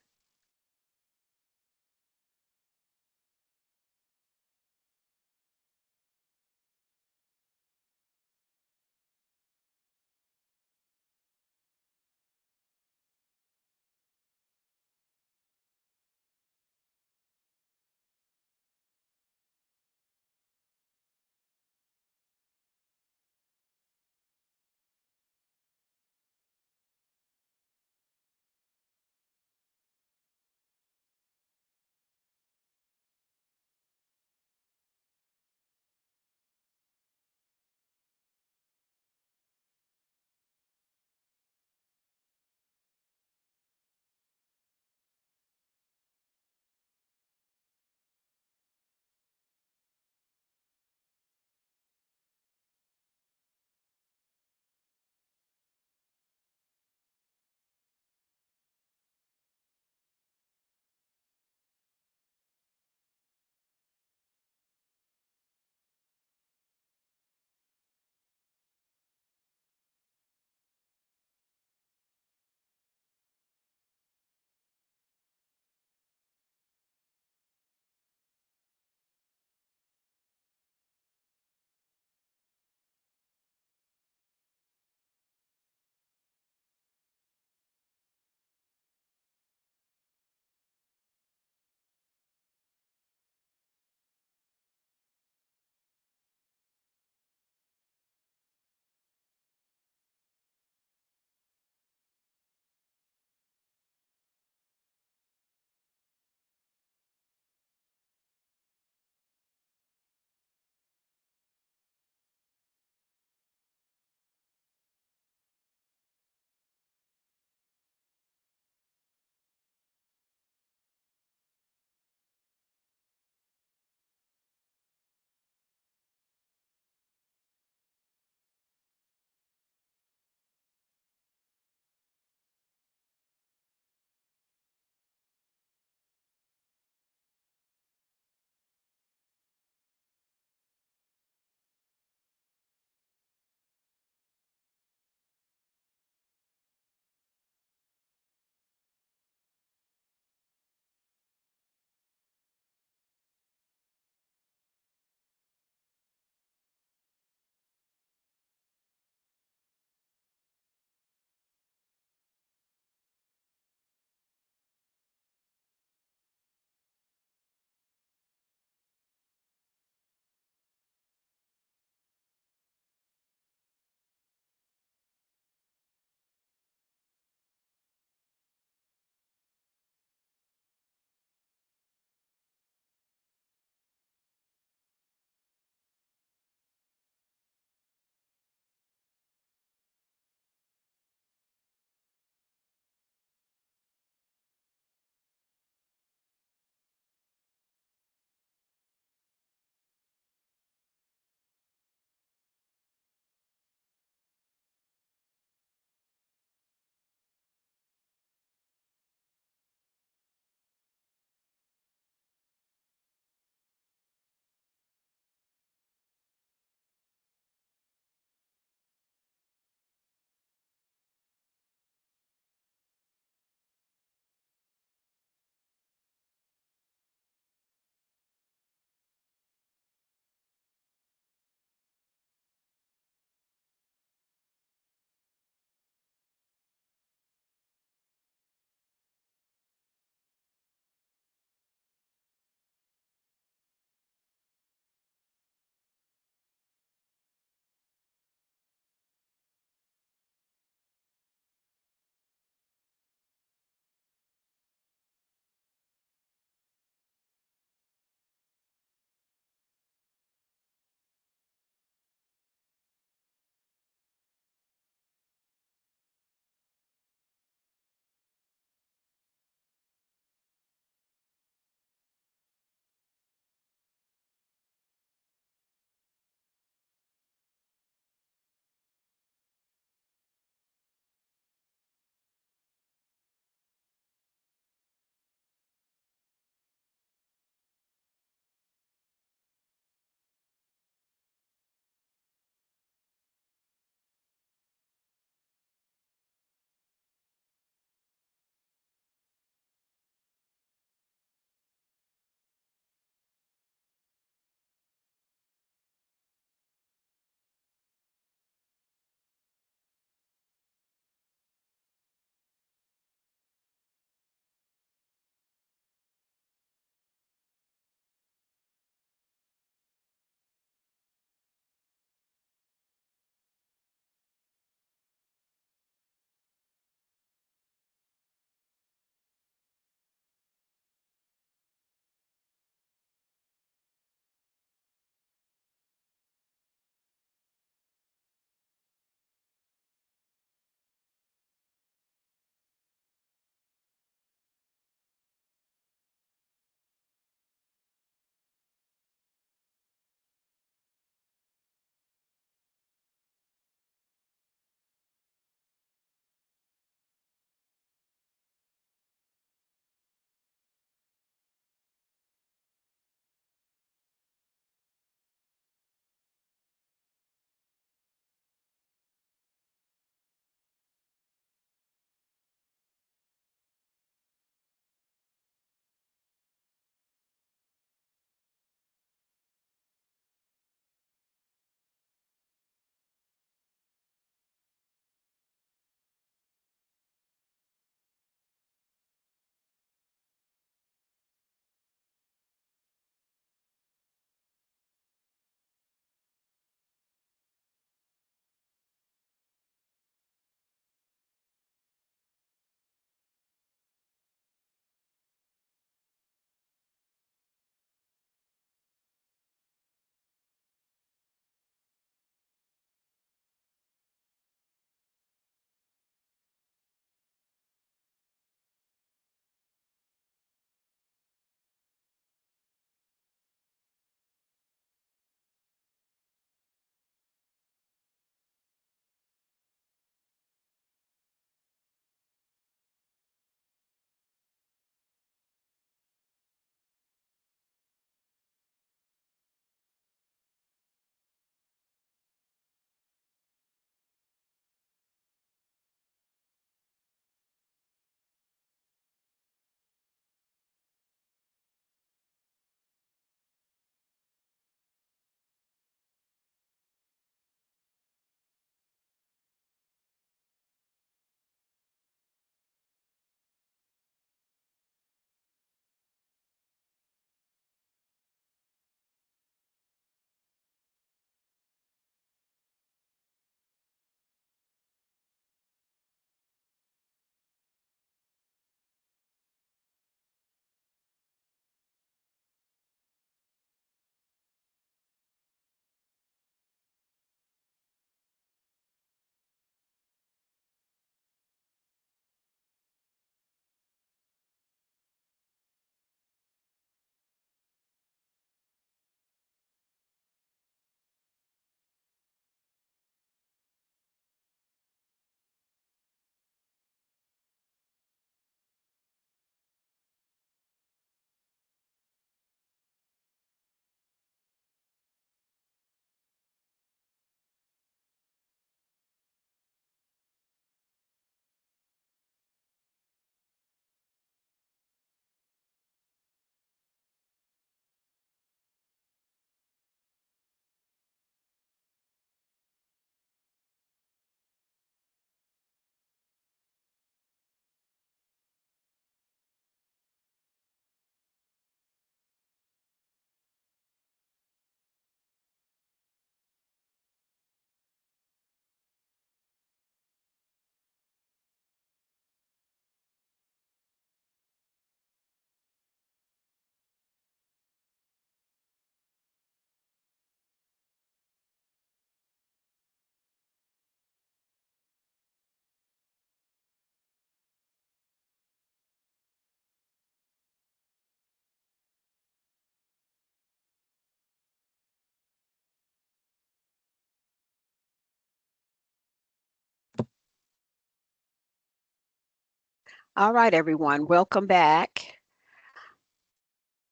All right, everyone, welcome back.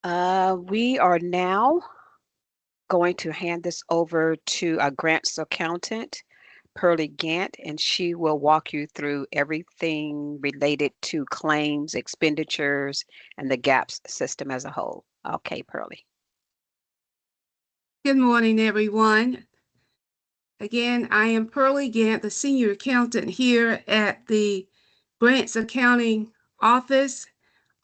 We are now going to hand this over to our grants accountant, Pearlie Gant, and she will walk you through everything related to claims, expenditures, and the GAPS system as a whole. Okay, Pearlie. Good morning, everyone. Again, I am Pearlie Gant, the senior accountant here at the Grants Accounting Office.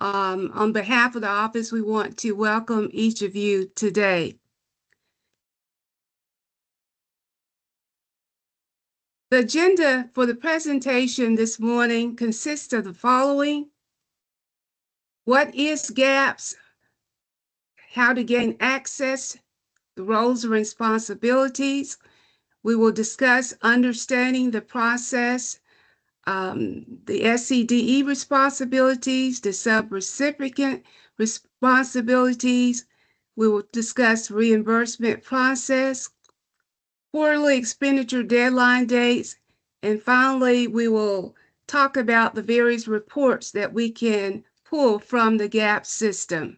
On behalf of the office, we want to welcome each of you today. The agenda for the presentation this morning consists of the following: what is GAPS, how to gain access, the roles and responsibilities. We will discuss understanding the process, the SCDE responsibilities, the subrecipient responsibilities. We will discuss reimbursement process, quarterly expenditure deadline dates, and finally, we will talk about the various reports that we can pull from the GAPS system.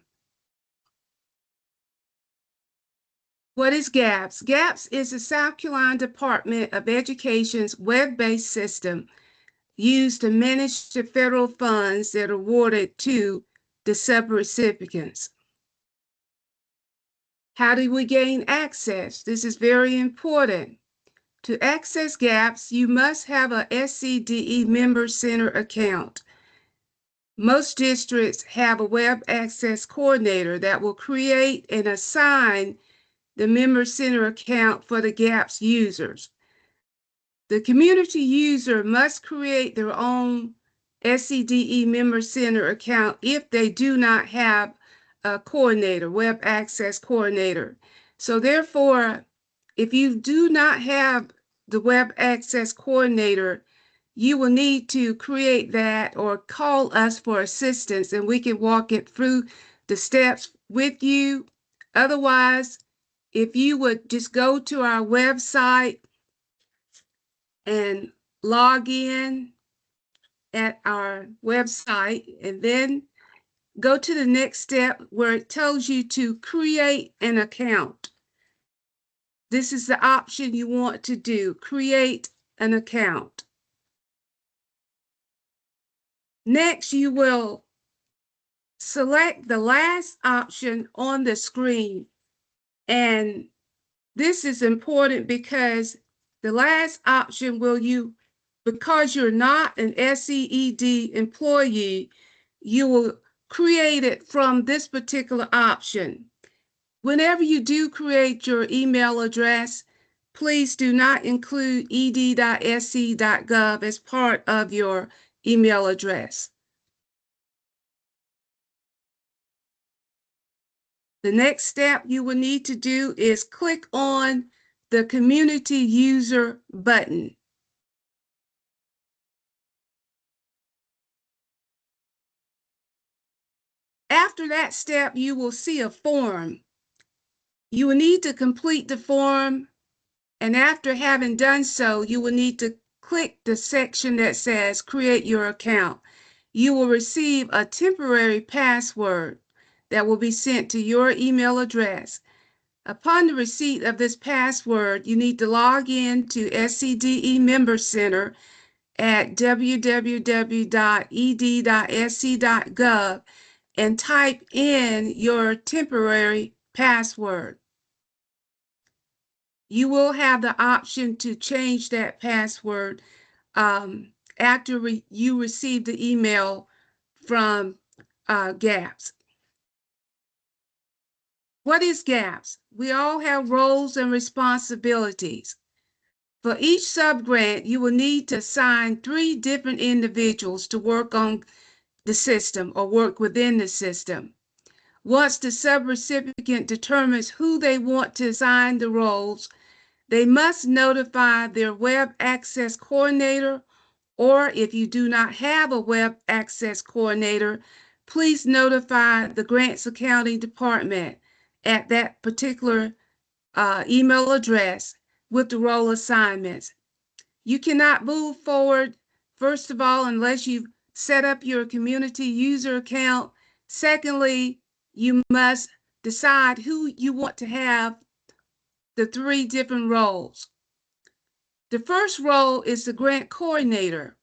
What is GAPS? GAPS is the South Carolina Department of Education's web-based system used to manage the federal funds that are awarded to the subrecipients. How do we gain access? This is very important. To access GAPS, you must have a SCDE Member Center account. Most districts have a web access coordinator that will create and assign the Member Center account for the GAPS users. The community user must create their own SCDE Member Center account if they do not have a coordinator, web access coordinator. So therefore, if you do not have the web access coordinator, you will need to create that or call us for assistance, and we can walk it through the steps with you. Otherwise, if you would just go to our website and log in at our website, and then go to the next step where it tells you to create an account. This is the option you want to do, create an account. Next, you will select the last option on the screen. And this is important because the last option because you're not an SCED employee, you will create it from this particular option. Whenever you do create your email address, please do not include ed.sc.gov as part of your email address. The next step you will need to do is click on the Community User button. After that step, you will see a form. You will need to complete the form, and after having done so, you will need to click the section that says Create Your Account. You will receive a temporary password that will be sent to your email address. Upon the receipt of this password, you need to log in to SCDE Member Center at www.ed.sc.gov and type in your temporary password. You will have the option to change that password after you receive the email from GAPS. What is GAPS? We all have roles and responsibilities. For each subgrant, you will need to assign 3 different individuals to work on the system or work within the system. Once the subrecipient determines who they want to assign the roles, they must notify their web access coordinator, or if you do not have a web access coordinator, please notify the Grants Accounting Department at that particular email address with the role assignments. You cannot move forward, first of all, unless you've set up your community user account. Secondly, you must decide who you want to have the 3 different roles. The first role is the grant coordinator.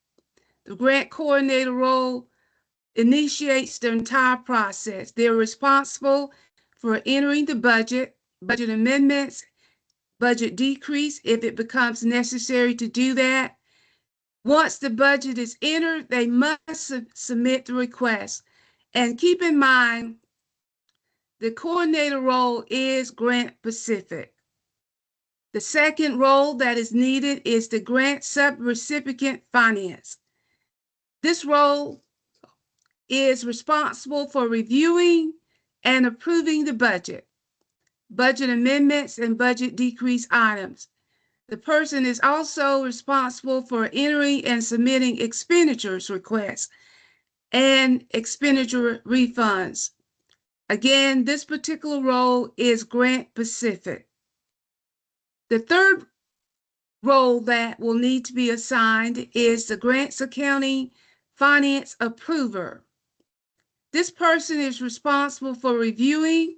The grant coordinator role initiates the entire process. They're responsible for entering the budget amendments, budget decrease if it becomes necessary to do that. Once the budget is entered, they must submit the request. And keep in mind, the coordinator role is grant specific. The second role that is needed is the grant subrecipient finance. This role is responsible for reviewing and approving the budget amendments, and budget decrease items. The person is also responsible for entering and submitting expenditures requests and expenditure refunds. Again, this particular role is grant specific. The third role that will need to be assigned is the grants accounting finance approver. This person is responsible for reviewing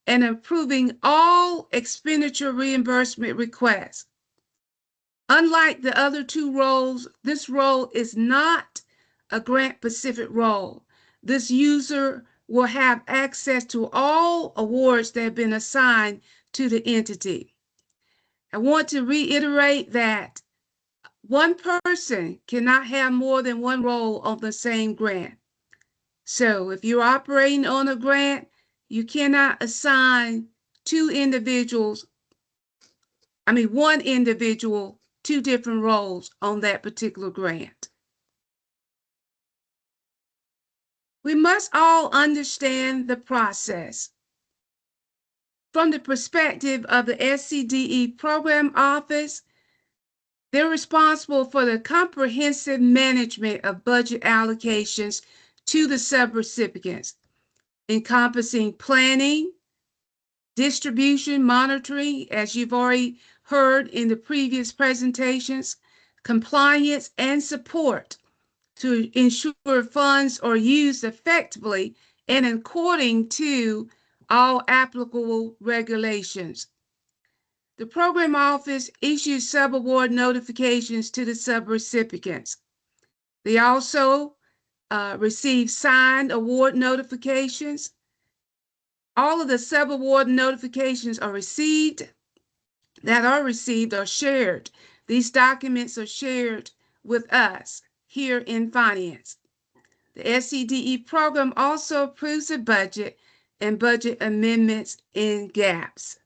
and approving all expenditure reimbursement requests. Unlike the other 2 roles, this role is not a grant-specific role. This user will have access to all awards that have been assigned to the entity. I want to reiterate that one person cannot have more than 1 role on the same grant. So if you're operating on a grant, you cannot assign 1 individual 2 different roles on that particular grant. We must all understand the process. From the perspective of the SCDE Program Office, they're responsible for the comprehensive management of budget allocations to the subrecipients, encompassing planning, distribution, monitoring, as you've already heard in the previous presentations, compliance, and support to ensure funds are used effectively and according to all applicable regulations. The program office issues subaward notifications to the subrecipients. They also receive signed award notifications. All of the subaward notifications are received are shared. These documents are shared with us here in finance. The SCDE program also approves the budget and budget amendments in gaps.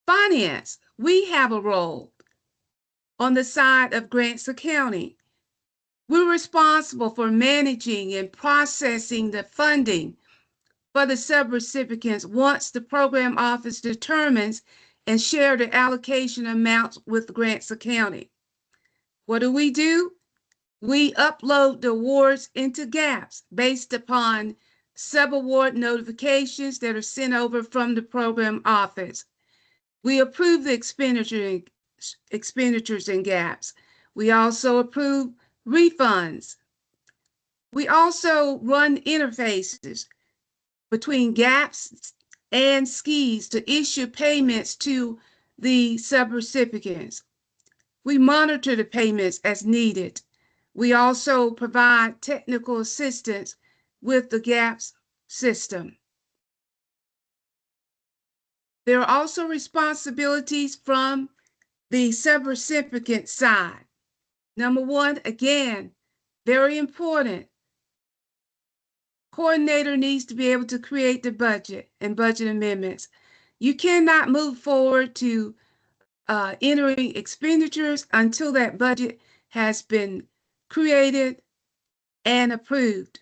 Finance, we have a role on the side of grants accounting. We're responsible for managing and processing the funding for the subrecipients once the program office determines and share the allocation amounts with grants accounting. What do? We upload the awards into gaps based upon subaward notifications that are sent over from the program office. We approve the expenditures in gaps. We also approve refunds. We also run interfaces between gaps and SCEs to issue payments to the subrecipients. We monitor the payments as needed. We also provide technical assistance with the GAPS system. There are also responsibilities from the subrecipient side. Number 1, again, very important. Coordinator needs to be able to create the budget and budget amendments. You cannot move forward to entering expenditures until that budget has been created and approved.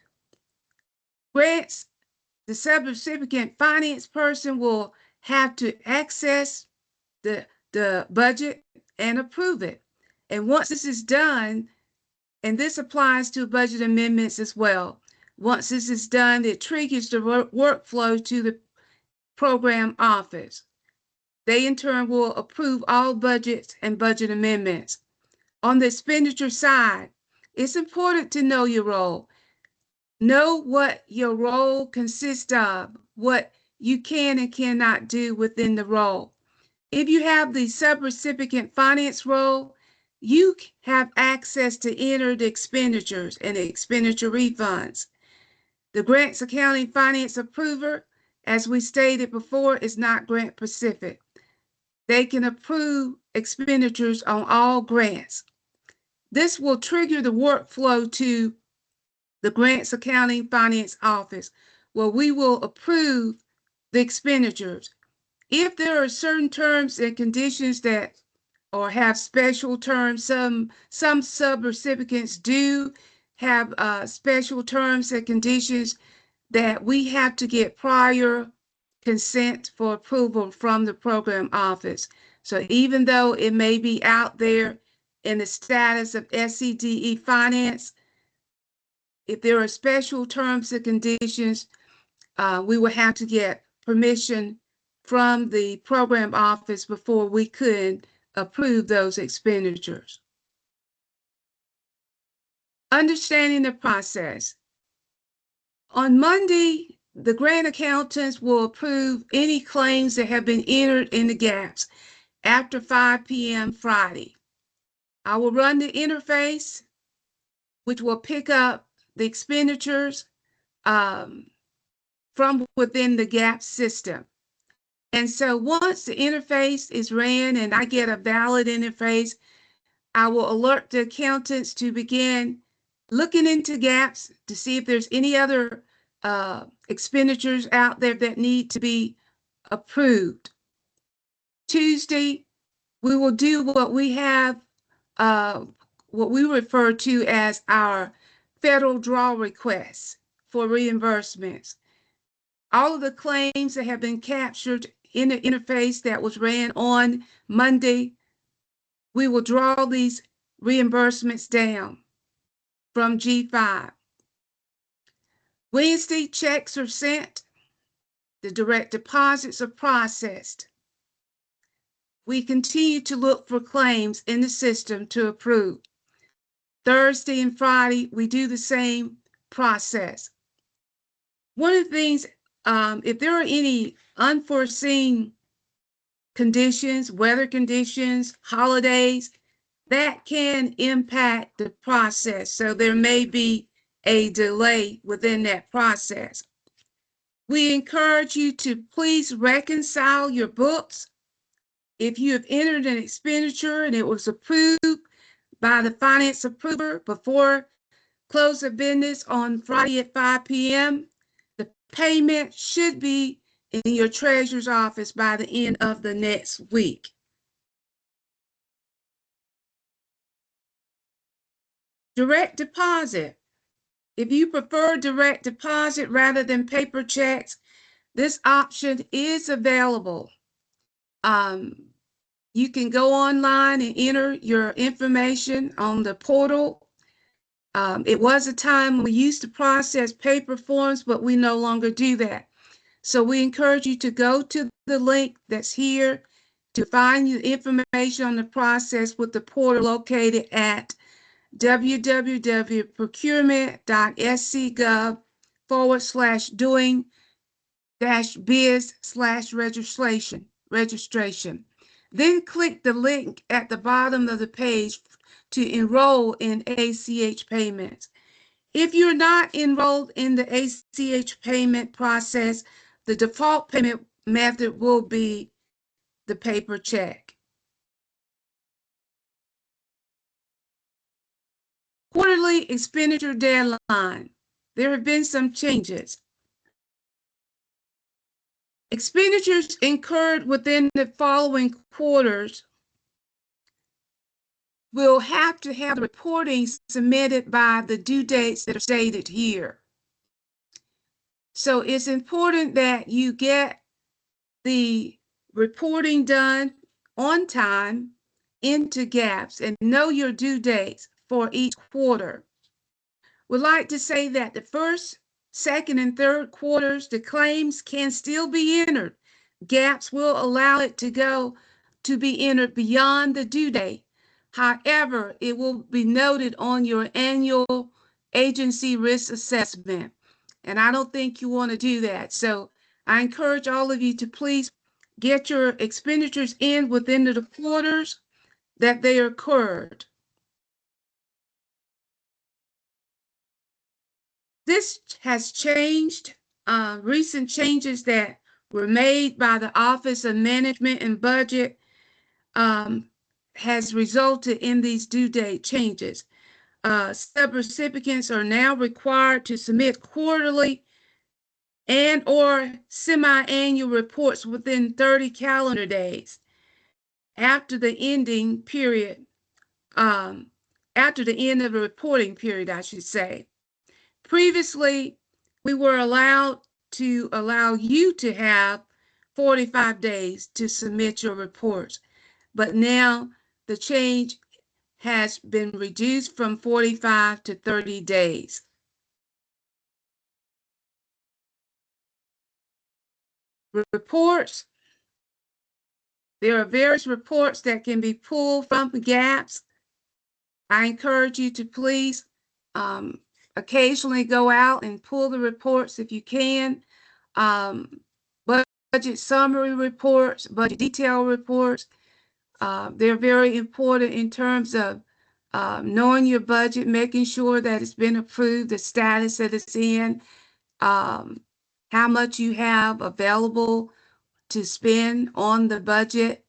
Grants, the subrecipient finance person will have to access the budget and approve it. And once this is done, and this applies to budget amendments as well, once this is done, it triggers the workflow to the program office. They in turn will approve all budgets and budget amendments. On the expenditure side, It's important to know your role. Know what your role consists of, what you can and cannot do within the role. If you have the subrecipient finance role, you have access to enter the expenditures and the expenditure refunds. The grants accounting finance approver, as we stated before, is not grant specific. They can approve expenditures on all grants. This will trigger the workflow to the grants accounting finance office, where we will approve the expenditures. If there are certain terms and conditions that or have special terms, some subrecipients do have special terms and conditions that we have to get prior consent for approval from the program office. So even though it may be out there in the status of SCDE finance, if there are special terms and conditions, we will have to get permission from the program office before we could approve those expenditures. Understanding the process. On Monday, the grant accountants will approve any claims that have been entered in the gaps after 5 p.m. Friday. I will run the interface, which will pick up the expenditures from within the GAP system. And so once the interface is ran and I get a valid interface, I will alert the accountants to begin looking into gaps to see if there's any other expenditures out there that need to be approved. Tuesday, we will do what we have, what we refer to as our federal draw requests for reimbursements. All of the claims that have been captured in the interface that was ran on Monday, we will draw these reimbursements down from G5. Wednesday, checks are sent. The direct deposits are processed. We continue to look for claims in the system to approve. Thursday and Friday, we do the same process. One of the things, if there are any unforeseen conditions, weather conditions, holidays, that can impact the process. So there may be a delay within that process. We encourage you to please reconcile your books. If you have entered an expenditure and it was approved by the finance approver before close of business on Friday at 5 p.m., the payment should be in your treasurer's office by the end of the next week. Direct deposit. If you prefer direct deposit rather than paper checks, this option is available. You can go online and enter your information on the portal. It was a time we used to process paper forms, but we no longer do that. So we encourage you to go to the link that's here to find the information on the process with the portal located at www.procurement.sc.gov/doing-biz/registration. Then click the link at the bottom of the page to enroll in ACH payments. If you're not enrolled in the ACH payment process, the default payment method will be the paper check. Quarterly expenditure deadline. There have been some changes. Expenditures incurred within the following quarters will have to have the reporting submitted by the due dates that are stated here. So it's important that you get the reporting done on time into gaps and know your due dates for each quarter. We'd like to say that the first, second, and third quarters, the claims can still be entered. Gaps will allow it to go to be entered beyond the due date. However, it will be noted on your annual agency risk assessment. And I don't think you want to do that. So I encourage all of you to please get your expenditures in within the quarters that they occurred. This has changed. Recent changes that were made by the Office of Management and Budget has resulted in these due date changes. Subrecipients are now required to submit quarterly and or semi-annual reports within 30 calendar days after the ending period, after the end of the reporting period, I should say. Previously, we were allowed to allow you to have 45 days to submit your reports, but now the change has been reduced from 45 to 30 days. Reports. There are various reports that can be pulled from the gaps. I encourage you to please occasionally go out and pull the reports if you can. Budget summary reports, budget detail reports. They're very important in terms of knowing your budget, making sure that it's been approved, the status that it's in, how much you have available to spend on the budget.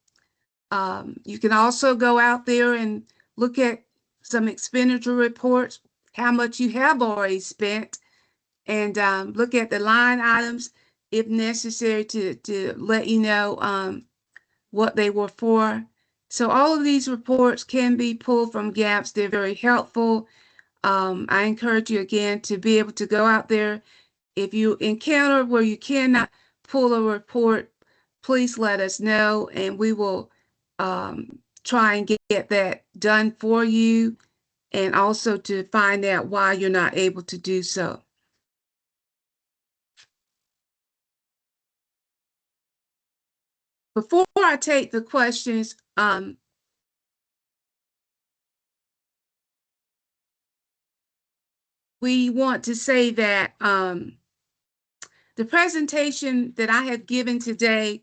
You can also go out there and look at some expenditure reports, how much you have already spent, and look at the line items if necessary to let you know what they were for. So all of these reports can be pulled from gaps. They're very helpful. I encourage you again to be able to go out there. If you encounter where you cannot pull a report, please let us know and we will try and get that done for you, and also to find out why you're not able to do so. Before I take the questions, we want to say that the presentation that I have given today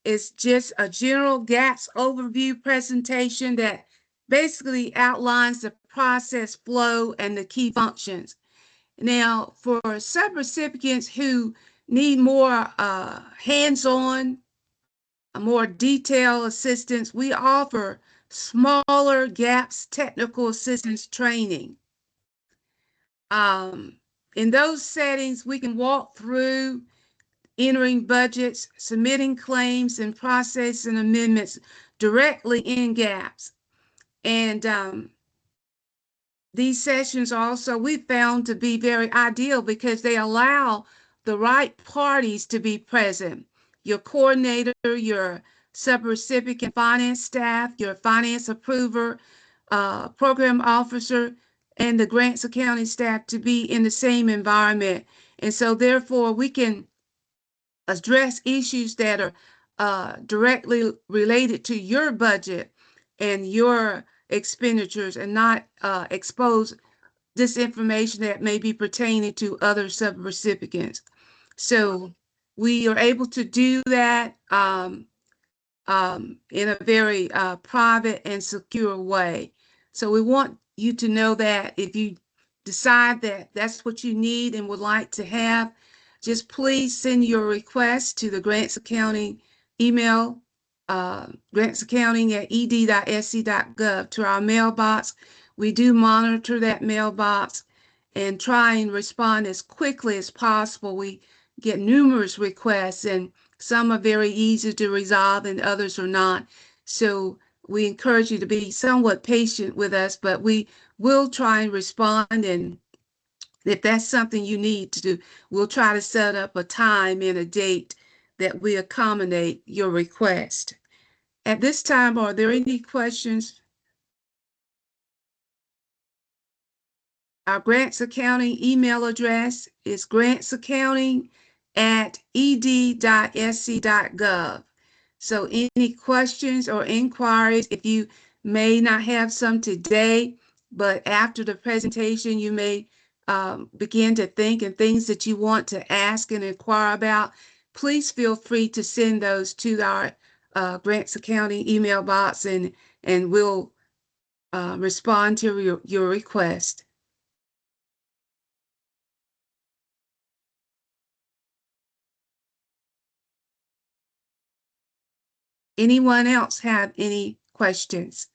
is just a general GAPS overview presentation that basically outlines the process flow and the key functions. Now, for subrecipients who need more hands-on, more detailed assistance, we offer smaller GAPS technical assistance training. In those settings, we can walk through entering budgets, submitting claims, and processing amendments directly in GAPS. And these sessions also we found to be very ideal because they allow the right parties to be present. Your coordinator, your subrecipient finance staff, your finance approver, program officer, and the grants accounting staff to be in the same environment. And so therefore we can address issues that are directly related to your budget and your expenditures, and not expose this information that may be pertaining to other subrecipients. So we are able to do that in a very private and secure way. So we want you to know that if you decide that that's what you need and would like to have, just please send your request to the Grants Accounting email, grantsaccounting@ed.sc.gov, to our mailbox. We do monitor that mailbox and try and respond as quickly as possible. We get numerous requests, and some are very easy to resolve and others are not. So we encourage you to be somewhat patient with us, but we will try and respond. And if that's something you need to do, we'll try to set up a time and a date that we accommodate your request. At this time, are there any questions? Our Grants Accounting email address is grantsaccounting@ed.sc.gov. So any questions or inquiries, if you may not have some today, but after the presentation, you may begin to think and things that you want to ask and inquire about. Please feel free to send those to our Grants Accounting email box, and we'll respond to your request. Anyone else have any questions?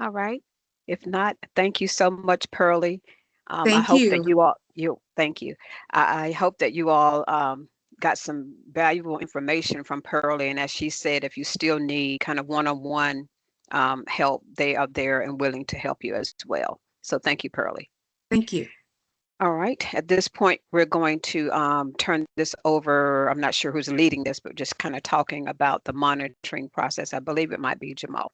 All right. If not, thank you so much, Pearlie. I Thank hope that you. thank you. I hope that you all got some valuable information from Pearlie. And as she said, if you still need kind of one-on-one help, they are there and willing to help you as well. So thank you, Pearlie. Thank you. All right. At this point, we're going to turn this over. I'm not sure who's leading this, but just kind of talking about the monitoring process. I believe it might be Jamal.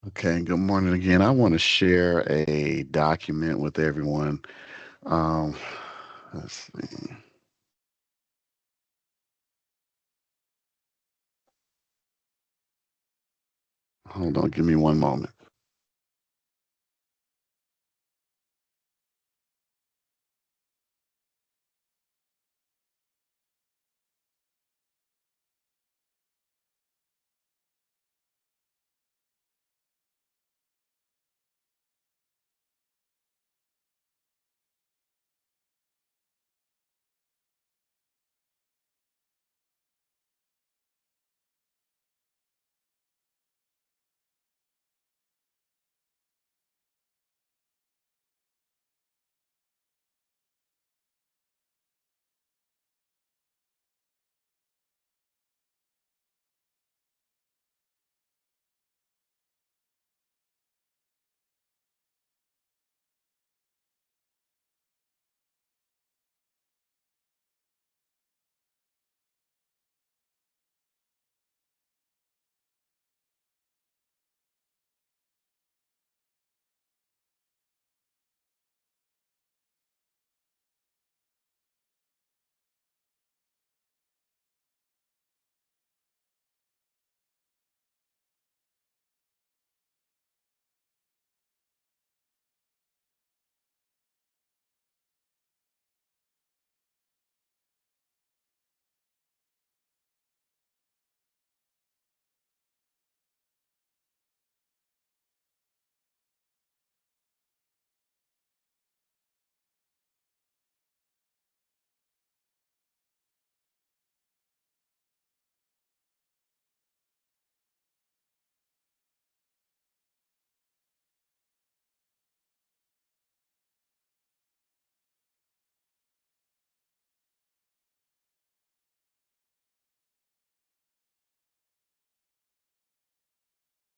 Okay, good morning again. I want to share a document with everyone. Um, let's see. Hold on, give me one moment.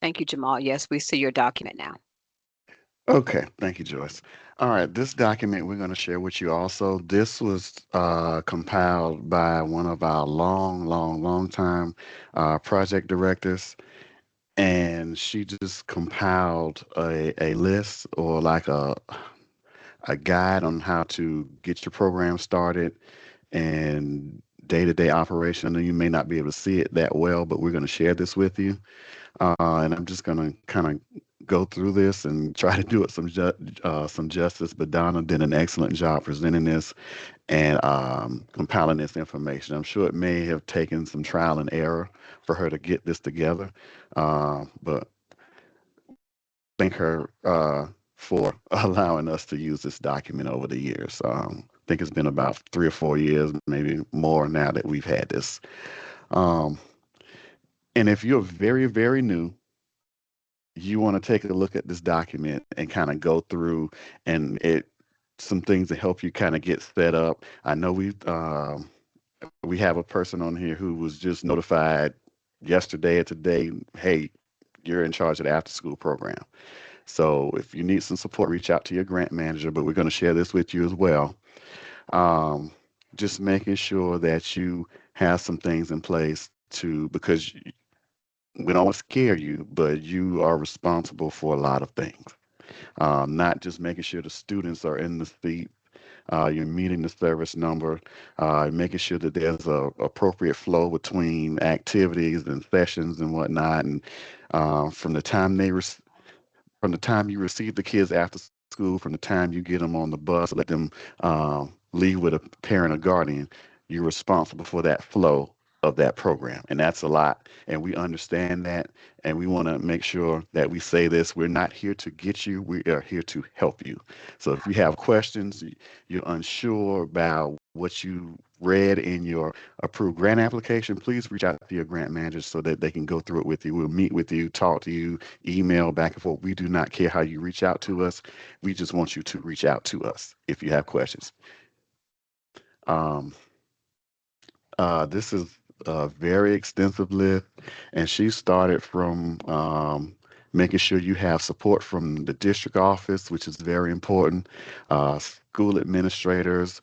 Thank you, Jamal. Yes, we see your document now. Okay, thank you, Joyce. All right, this document we're going to share with you also. This was compiled by one of our long time project directors, and she just compiled a list or like a guide on how to get your program started and day-to-day operation. I know you may not be able to see it that well, but we're going to share this with you. And I'm just going to kind of go through this and try to do it some justice. But Donna did an excellent job presenting this and compiling this information. I'm sure it may have taken some trial and error for her to get this together, but thank her for allowing us to use this document over the years. I think it's been about 3 or 4 years, maybe more now that we've had this. Um, and if you're very new, you want to take a look at this document and kind of go through and some things to help you kind of get set up. I know we have a person on here who was just notified yesterday or today, hey, you're in charge of the after school program. So if you need some support, reach out to your grant manager, but we're going to share this with you as well. Just making sure that you have some things in place because we don't want to scare you, but you are responsible for a lot of things. Not just making sure the students are in the seat, you're meeting the service number, making sure that there's a appropriate flow between activities and sessions and whatnot. And from the time from the time you receive the kids after school, from the time you get them on the bus, let them leave with a parent or guardian, you're responsible for that flow of that program. And that's a lot. And we understand that. And we want to make sure that we say this: we're not here to get you, we are here to help you. So if you have questions, you're unsure about what you read in your approved grant application, please reach out to your grant manager so that they can go through it with you. We'll meet with you, talk to you, email back and forth. We do not care how you reach out to us. We just want you to reach out to us if you have questions. This is a very extensive list, and she started from making sure you have support from the district office, which is very important, school administrators,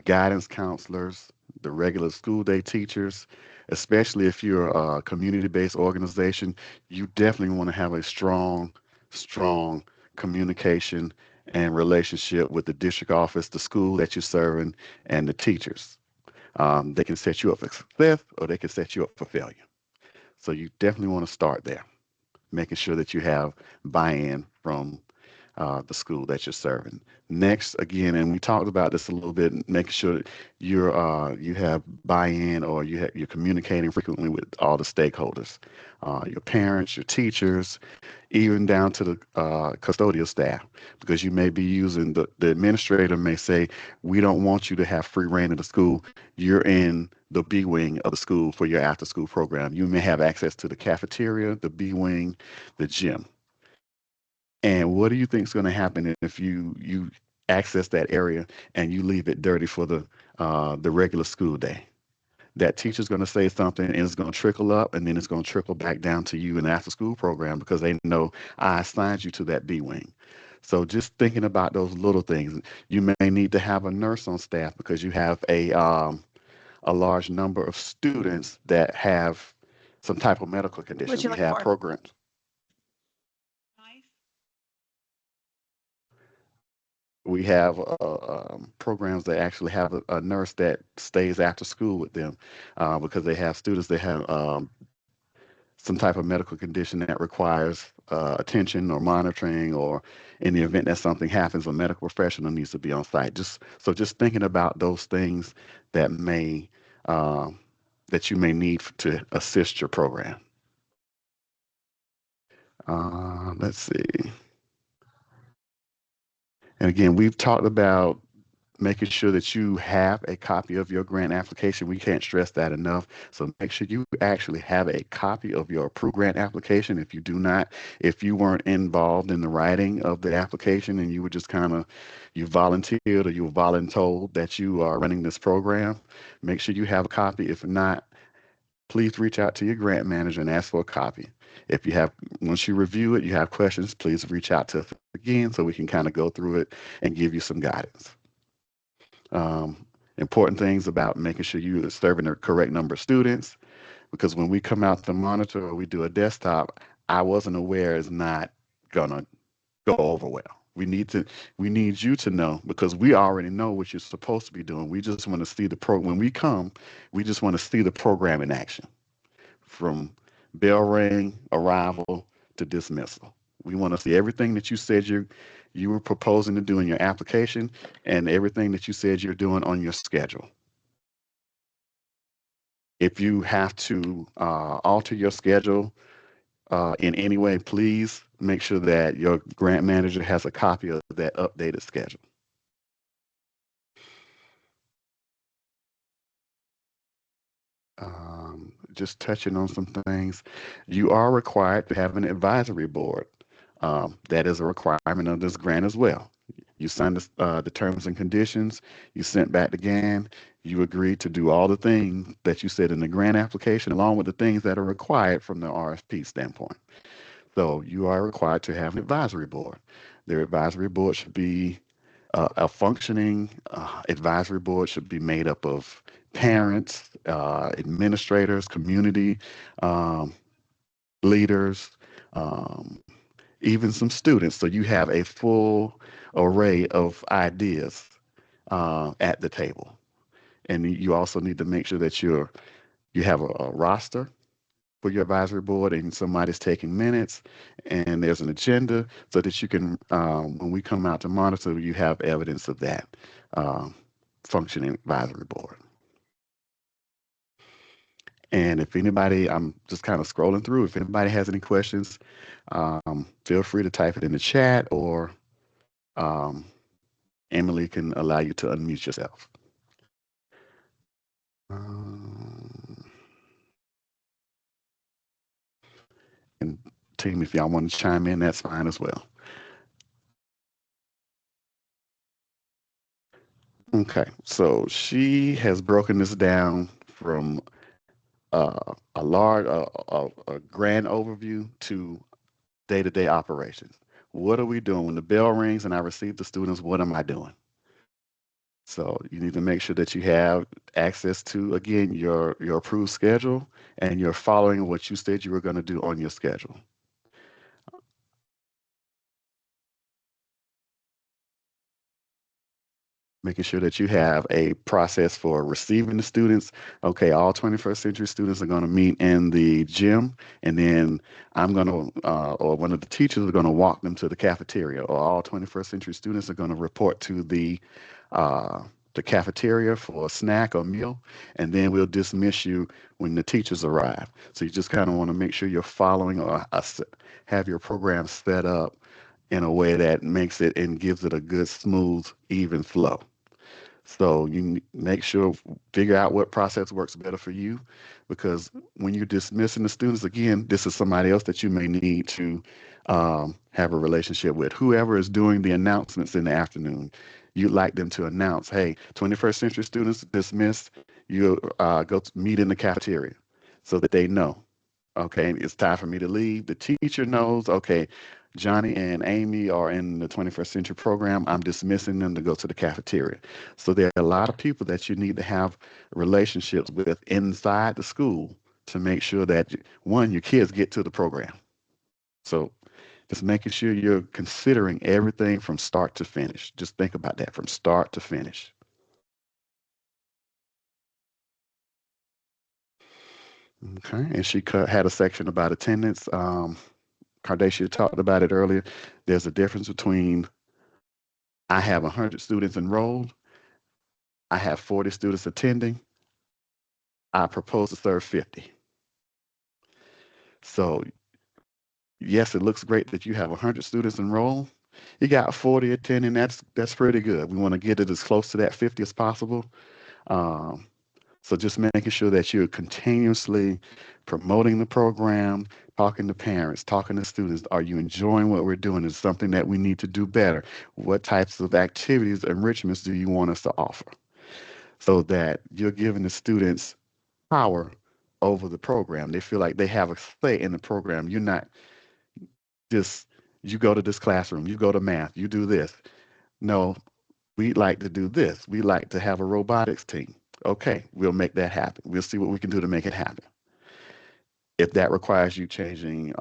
guidance counselors, the regular school day teachers. Especially if you're a community-based organization, you definitely want to have a strong communication and relationship with the district office, the school that you're serving, and the teachers. They can set you up for success or they can set you up for failure. So you definitely want to start there, making sure that you have buy-in from the school that you're serving. Next, again, and we talked about this a little bit, making sure that you have buy-in, or you're communicating frequently with all the stakeholders, your parents, your teachers, even down to the custodial staff, because you may be using the administrator may say, we don't want you to have free reign of the school. You're in the B wing of the school for your after school program. You may have access to the cafeteria, the B wing, the gym. And what do you think is going to happen if you access that area and you leave it dirty for the regular school day? That teacher's going to say something, and it's going to trickle up, and then it's going to trickle back down to you in the after school program, because they know I assigned you to that B wing. So just thinking about those little things. You may need to have a nurse on staff because you have a large number of students that have some type of medical condition. you We looking have for? programs. We have programs that actually have a nurse that stays after school with them, because they have students that have some type of medical condition that requires attention or monitoring, or in the event that something happens, a medical professional needs to be on site. Just thinking about those things that you may need to assist your program. Let's see. And again, we've talked about making sure that you have a copy of your grant application. We can't stress that enough. So make sure you actually have a copy of your approved grant application. If you do not, if you weren't involved in the writing of the application and you were just you volunteered or you were voluntold that you are running this program, make sure you have a copy. If not, please reach out to your grant manager and ask for a copy. If you have, once you review it, you have questions, please reach out to us again so we can kind of go through it and give you some guidance. Important things about making sure you are serving the correct number of students, because when we come out to monitor or we do a desktop, I wasn't aware it's not gonna go over well. We need you to know, because we already know what you're supposed to be doing. We just want to see the when we come, we just want to see the program in action, from bell ring, arrival to dismissal. We want to see everything that you said you were proposing to do in your application, and everything that you said you're doing on your schedule. If you have to alter your schedule in any way, please make sure that your grant manager has a copy of that updated schedule. Just touching on some things, you are required to have an advisory board. That is a requirement of this grant as well. You signed the terms and conditions, you sent back to GAN, you agreed to do all the things that you said in the grant application, along with the things that are required from the RFP standpoint. So you are required to have an advisory board. Their advisory board should be a functioning advisory board, should be made up of parents, administrators, community leaders, even some students. So you have a full array of ideas at the table. And you also need to make sure that you have a roster for your advisory board and somebody's taking minutes and there's an agenda so that you can, when we come out to monitor, you have evidence of that functioning advisory board. And if anybody, I'm just kind of scrolling through, if anybody has any questions, feel free to type it in the chat, or Emily can allow you to unmute yourself. And team, if y'all want to chime in, that's fine as well. Okay, so she has broken this down from a grand overview to day-to-day operations. What are we doing when the bell rings and I receive the students? What am I doing? So you need to make sure that you have access to, again, your approved schedule, and you're following what you said you were going to do on your schedule. Making sure that you have a process for receiving the students. Okay, all 21st century students are going to meet in the gym, and then I'm going to, or one of the teachers are going to walk them to the cafeteria, or all 21st century students are going to report to the cafeteria for a snack or meal, and then we'll dismiss you when the teachers arrive. So you just kind of want to make sure you're following or have your program set up in a way that makes it and gives it a good, smooth, even flow. So you make sure, figure out what process works better for you, because when you're dismissing the students, again, this is somebody else that you may need to have a relationship with. Whoever is doing the announcements in the afternoon, you'd like them to announce, hey, 21st century students dismissed, you go to meet in the cafeteria, so that they know, okay, it's time for me to leave. The teacher knows, okay, Johnny and Amy are in the 21st century program. I'm dismissing them to go to the cafeteria. So there are a lot of people that you need to have relationships with inside the school to make sure that, one, your kids get to the program. So just making sure you're considering everything from start to finish. Just think about that, from start to finish. Okay, and she had a section about attendance. Cardacia talked about it earlier. There's a difference between I have 100 students enrolled, I have 40 students attending, I propose to serve 50. So yes, it looks great that you have 100 students enrolled. You got 40 attending, that's pretty good. We want to get it as close to that 50 as possible. So just making sure that you're continuously promoting the program, talking to parents, talking to students. Are you enjoying what we're doing? Is something that we need to do better? What types of activities, enrichments do you want us to offer? So that you're giving the students power over the program. They feel like they have a say in the program. You're not just, you go to this classroom, you go to math, you do this. No, we'd like to do this. We like to have a robotics team. Okay, we'll make that happen. We'll see what we can do to make it happen. If that requires you changing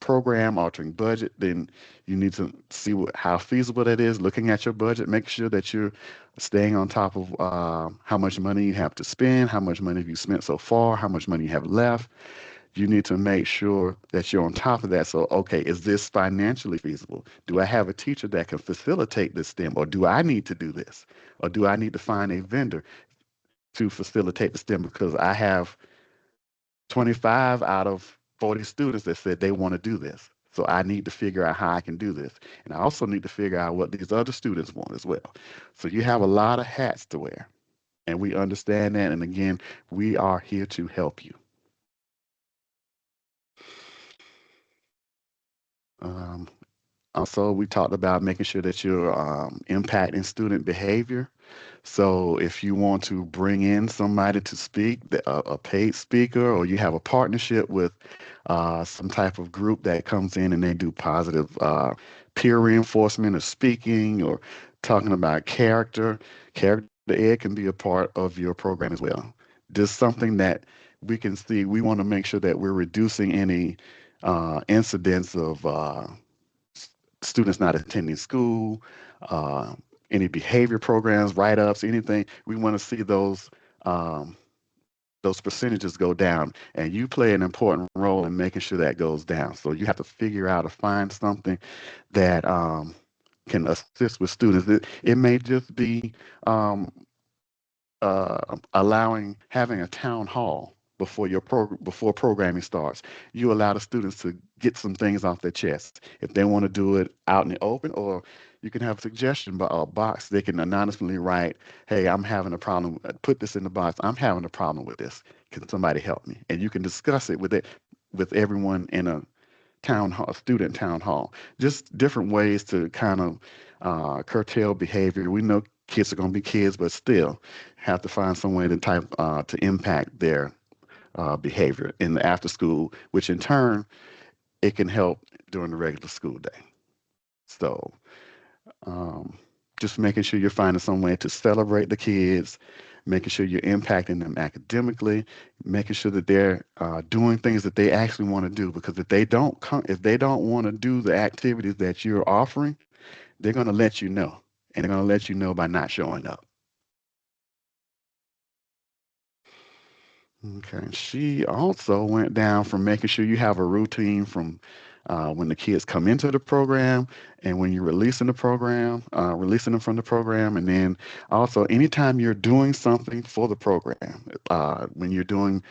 program, altering budget, then you need to see how feasible that is, looking at your budget, make sure that you're staying on top of how much money you have to spend, how much money have you spent so far, how much money you have left. You need to make sure that you're on top of that. So, okay, is this financially feasible? Do I have a teacher that can facilitate this STEM, or do I need to do this? Or do I need to find a vendor to facilitate the STEM, because I have 25 out of 40 students that said they want to do this. So I need to figure out how I can do this. And I also need to figure out what these other students want as well. So you have a lot of hats to wear, and we understand that. And again, we are here to help you. Also, we talked about making sure that you're impacting student behavior. So if you want to bring in somebody to speak, a paid speaker, or you have a partnership with some type of group that comes in and they do positive peer reinforcement of speaking or talking about character ed can be a part of your program as well. Just something that we can see. We want to make sure that we're reducing any incidents of students not attending school, any behavior programs, write-ups, anything. We want to see those percentages go down, and you play an important role in making sure that goes down. So you have to figure out or find something that can assist with students. It may just be um, having a town hall before before programming starts. You allow the students to get some things off their chest. If they want to do it out in the open, or you can have a suggestion box. They can anonymously write, "Hey, I'm having a problem. Put this in the box. I'm having a problem with this. Can somebody help me?" And you can discuss it with everyone in a town hall, student town hall. Just different ways to kind of curtail behavior. We know kids are going to be kids, but still have to find some way to impact their behavior in the after school, which in turn it can help during the regular school day. So just making sure you're finding some way to celebrate the kids, making sure you're impacting them academically, making sure that they're doing things that they actually want to do. Because if they don't want to do the activities that you're offering, they're going to let you know, and they're going to let you know by not showing up. Okay. She also went down from making sure you have a routine from when the kids come into the program and when you're releasing releasing them from the program. And then also anytime you're doing something for the program, when you're doing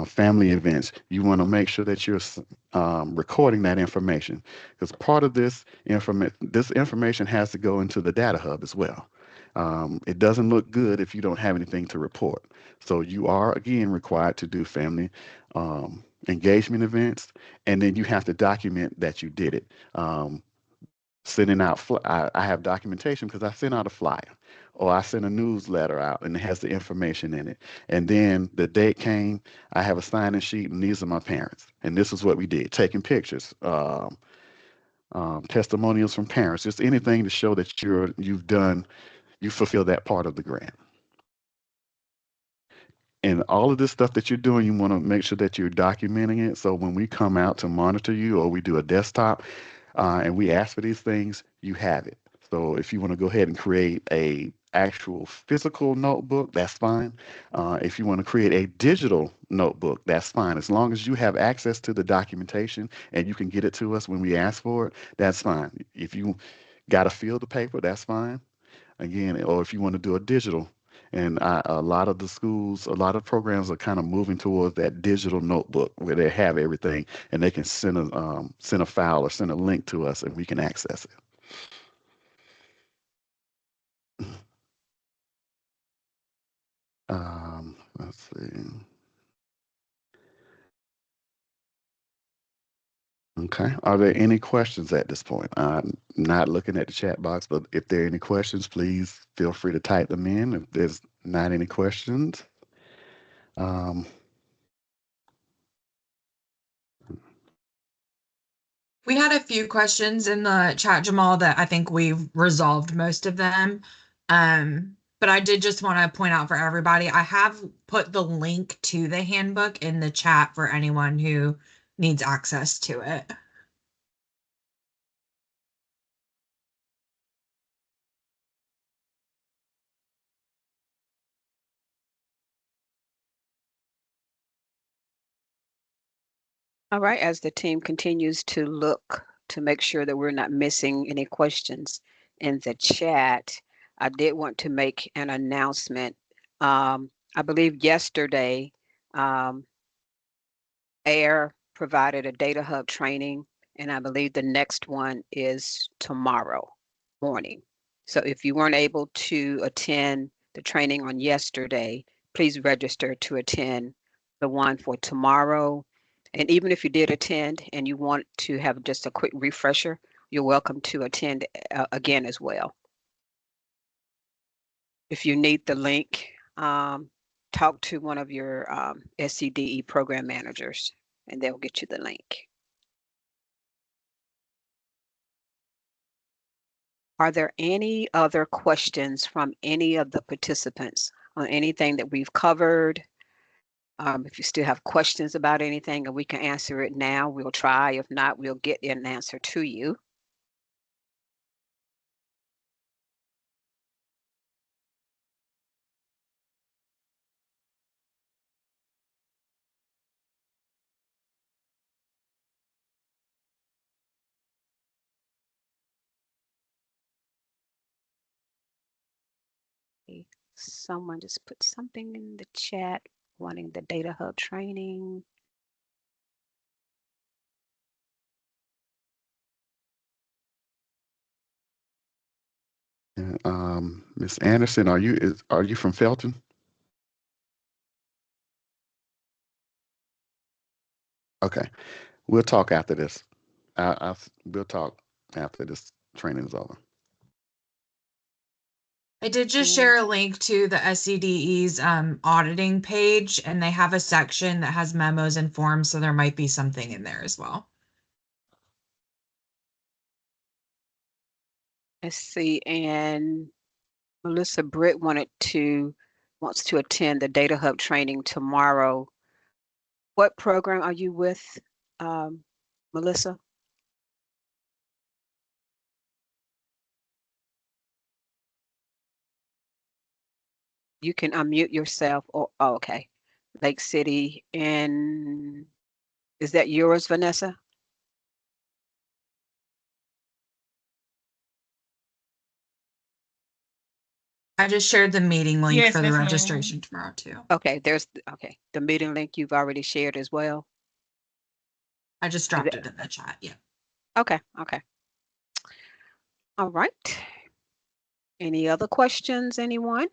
family events, you want to make sure that you're recording that information, because part of this information has to go into the data hub as well. It doesn't look good if you don't have anything to report. So you are, again, required to do family engagement events, and then you have to document that you did it. Sending out, I have documentation because I sent out a flyer, or I sent a newsletter out and it has the information in it. And then the date came, I have a sign-in sheet, and these are my parents. And this is what we did, taking pictures, testimonials from parents, just anything to show that you fulfill that part of the grant. And all of this stuff that you're doing, you want to make sure that you're documenting it. So when we come out to monitor you, or we do a desktop and we ask for these things, you have it. So if you want to go ahead and create a actual physical notebook, that's fine. If you want to create a digital notebook, that's fine. As long as you have access to the documentation and you can get it to us when we ask for it, that's fine. If you got to fill the paper, that's fine. Again, or if you want to do a digital, and a lot of the schools, a lot of programs are kind of moving towards that digital notebook where they have everything and they can send a file or send a link to us and we can access it. Let's see. Okay. Are there any questions at this point? I'm not looking at the chat box, but if there are any questions, please feel free to type them in. If there's not any questions, We had a few questions in the chat, Jamal, that I think we've resolved most of them. But I did just want to point out for everybody, I have put the link to the handbook in the chat for anyone who needs access to it. All right, as the team continues to look to make sure that we're not missing any questions in the chat, I did want to make an announcement. I believe yesterday, AIR provided a Data Hub training, and I believe the next one is tomorrow morning. So if you weren't able to attend the training on yesterday, please register to attend the one for tomorrow. And even if you did attend and you want to have just a quick refresher, you're welcome to attend again as well. If you need the link, talk to one of your SCDE program managers and they'll get you the link. Are there any other questions from any of the participants on anything that we've covered? If you still have questions about anything and we can answer it now, we'll try. If not, we'll get an answer to you. Someone just put something in the chat wanting the Data Hub training. Ms. Anderson, are you from Felton? Okay, we'll talk after this. We'll talk after this training is over. I did just share a link to the SCDE's auditing page, and they have a section that has memos and forms, so there might be something in there as well. Let's see, and Melissa Britt wants to attend the Data Hub training tomorrow. What program are you with, Melissa? You can unmute yourself. Or oh, okay, Lake City, and is that yours, Vanessa? I just shared the meeting link Yes, for the that's mine. registration tomorrow too. Okay, okay. The meeting link you've already shared as well. I just dropped it in the chat. Yeah. Okay, okay. All right. Any other questions, anyone?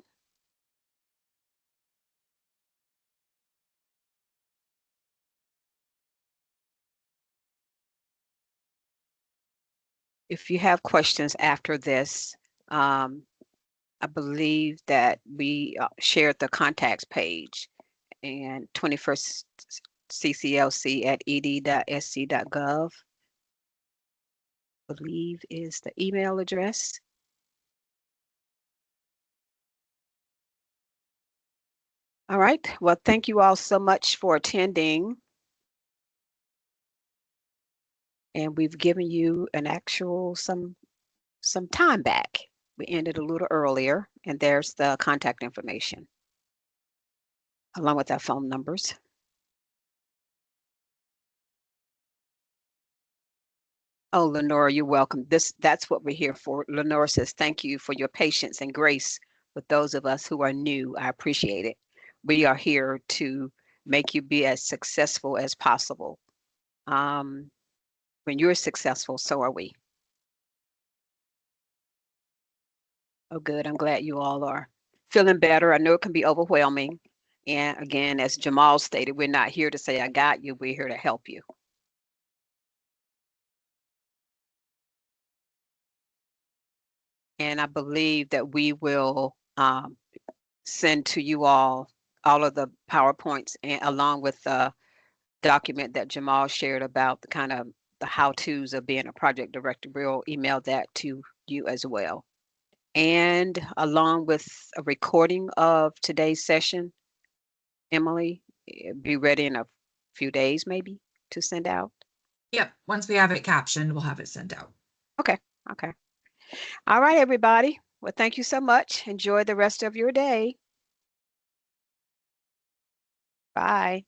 If you have questions after this, I believe that we shared the contacts page and 21st CCLC at ed.sc.gov, I believe is the email address. All right. Well, thank you all so much for attending. And we've given you an actual some time back. We ended a little earlier, and there's the contact information along with our phone numbers. Oh, Lenora, you're welcome. That's what we're here for. Lenora says, thank you for your patience and grace with those of us who are new. I appreciate it. We are here to make you be as successful as possible. When you're successful, so are we. Oh, good. I'm glad you all are feeling better. I know it can be overwhelming. And again, as Jamal stated, we're not here to say, I got you. We're here to help you. And I believe that we will send to you all of the PowerPoints and along with the document that Jamal shared about the kind of the how-tos of being a project director. We'll email that to you as well. And along with a recording of today's session, Emily, be ready in a few days maybe to send out. Yep. Once we have it captioned, we'll have it sent out. Okay. Okay. All right, everybody. Well, thank you so much. Enjoy the rest of your day. Bye.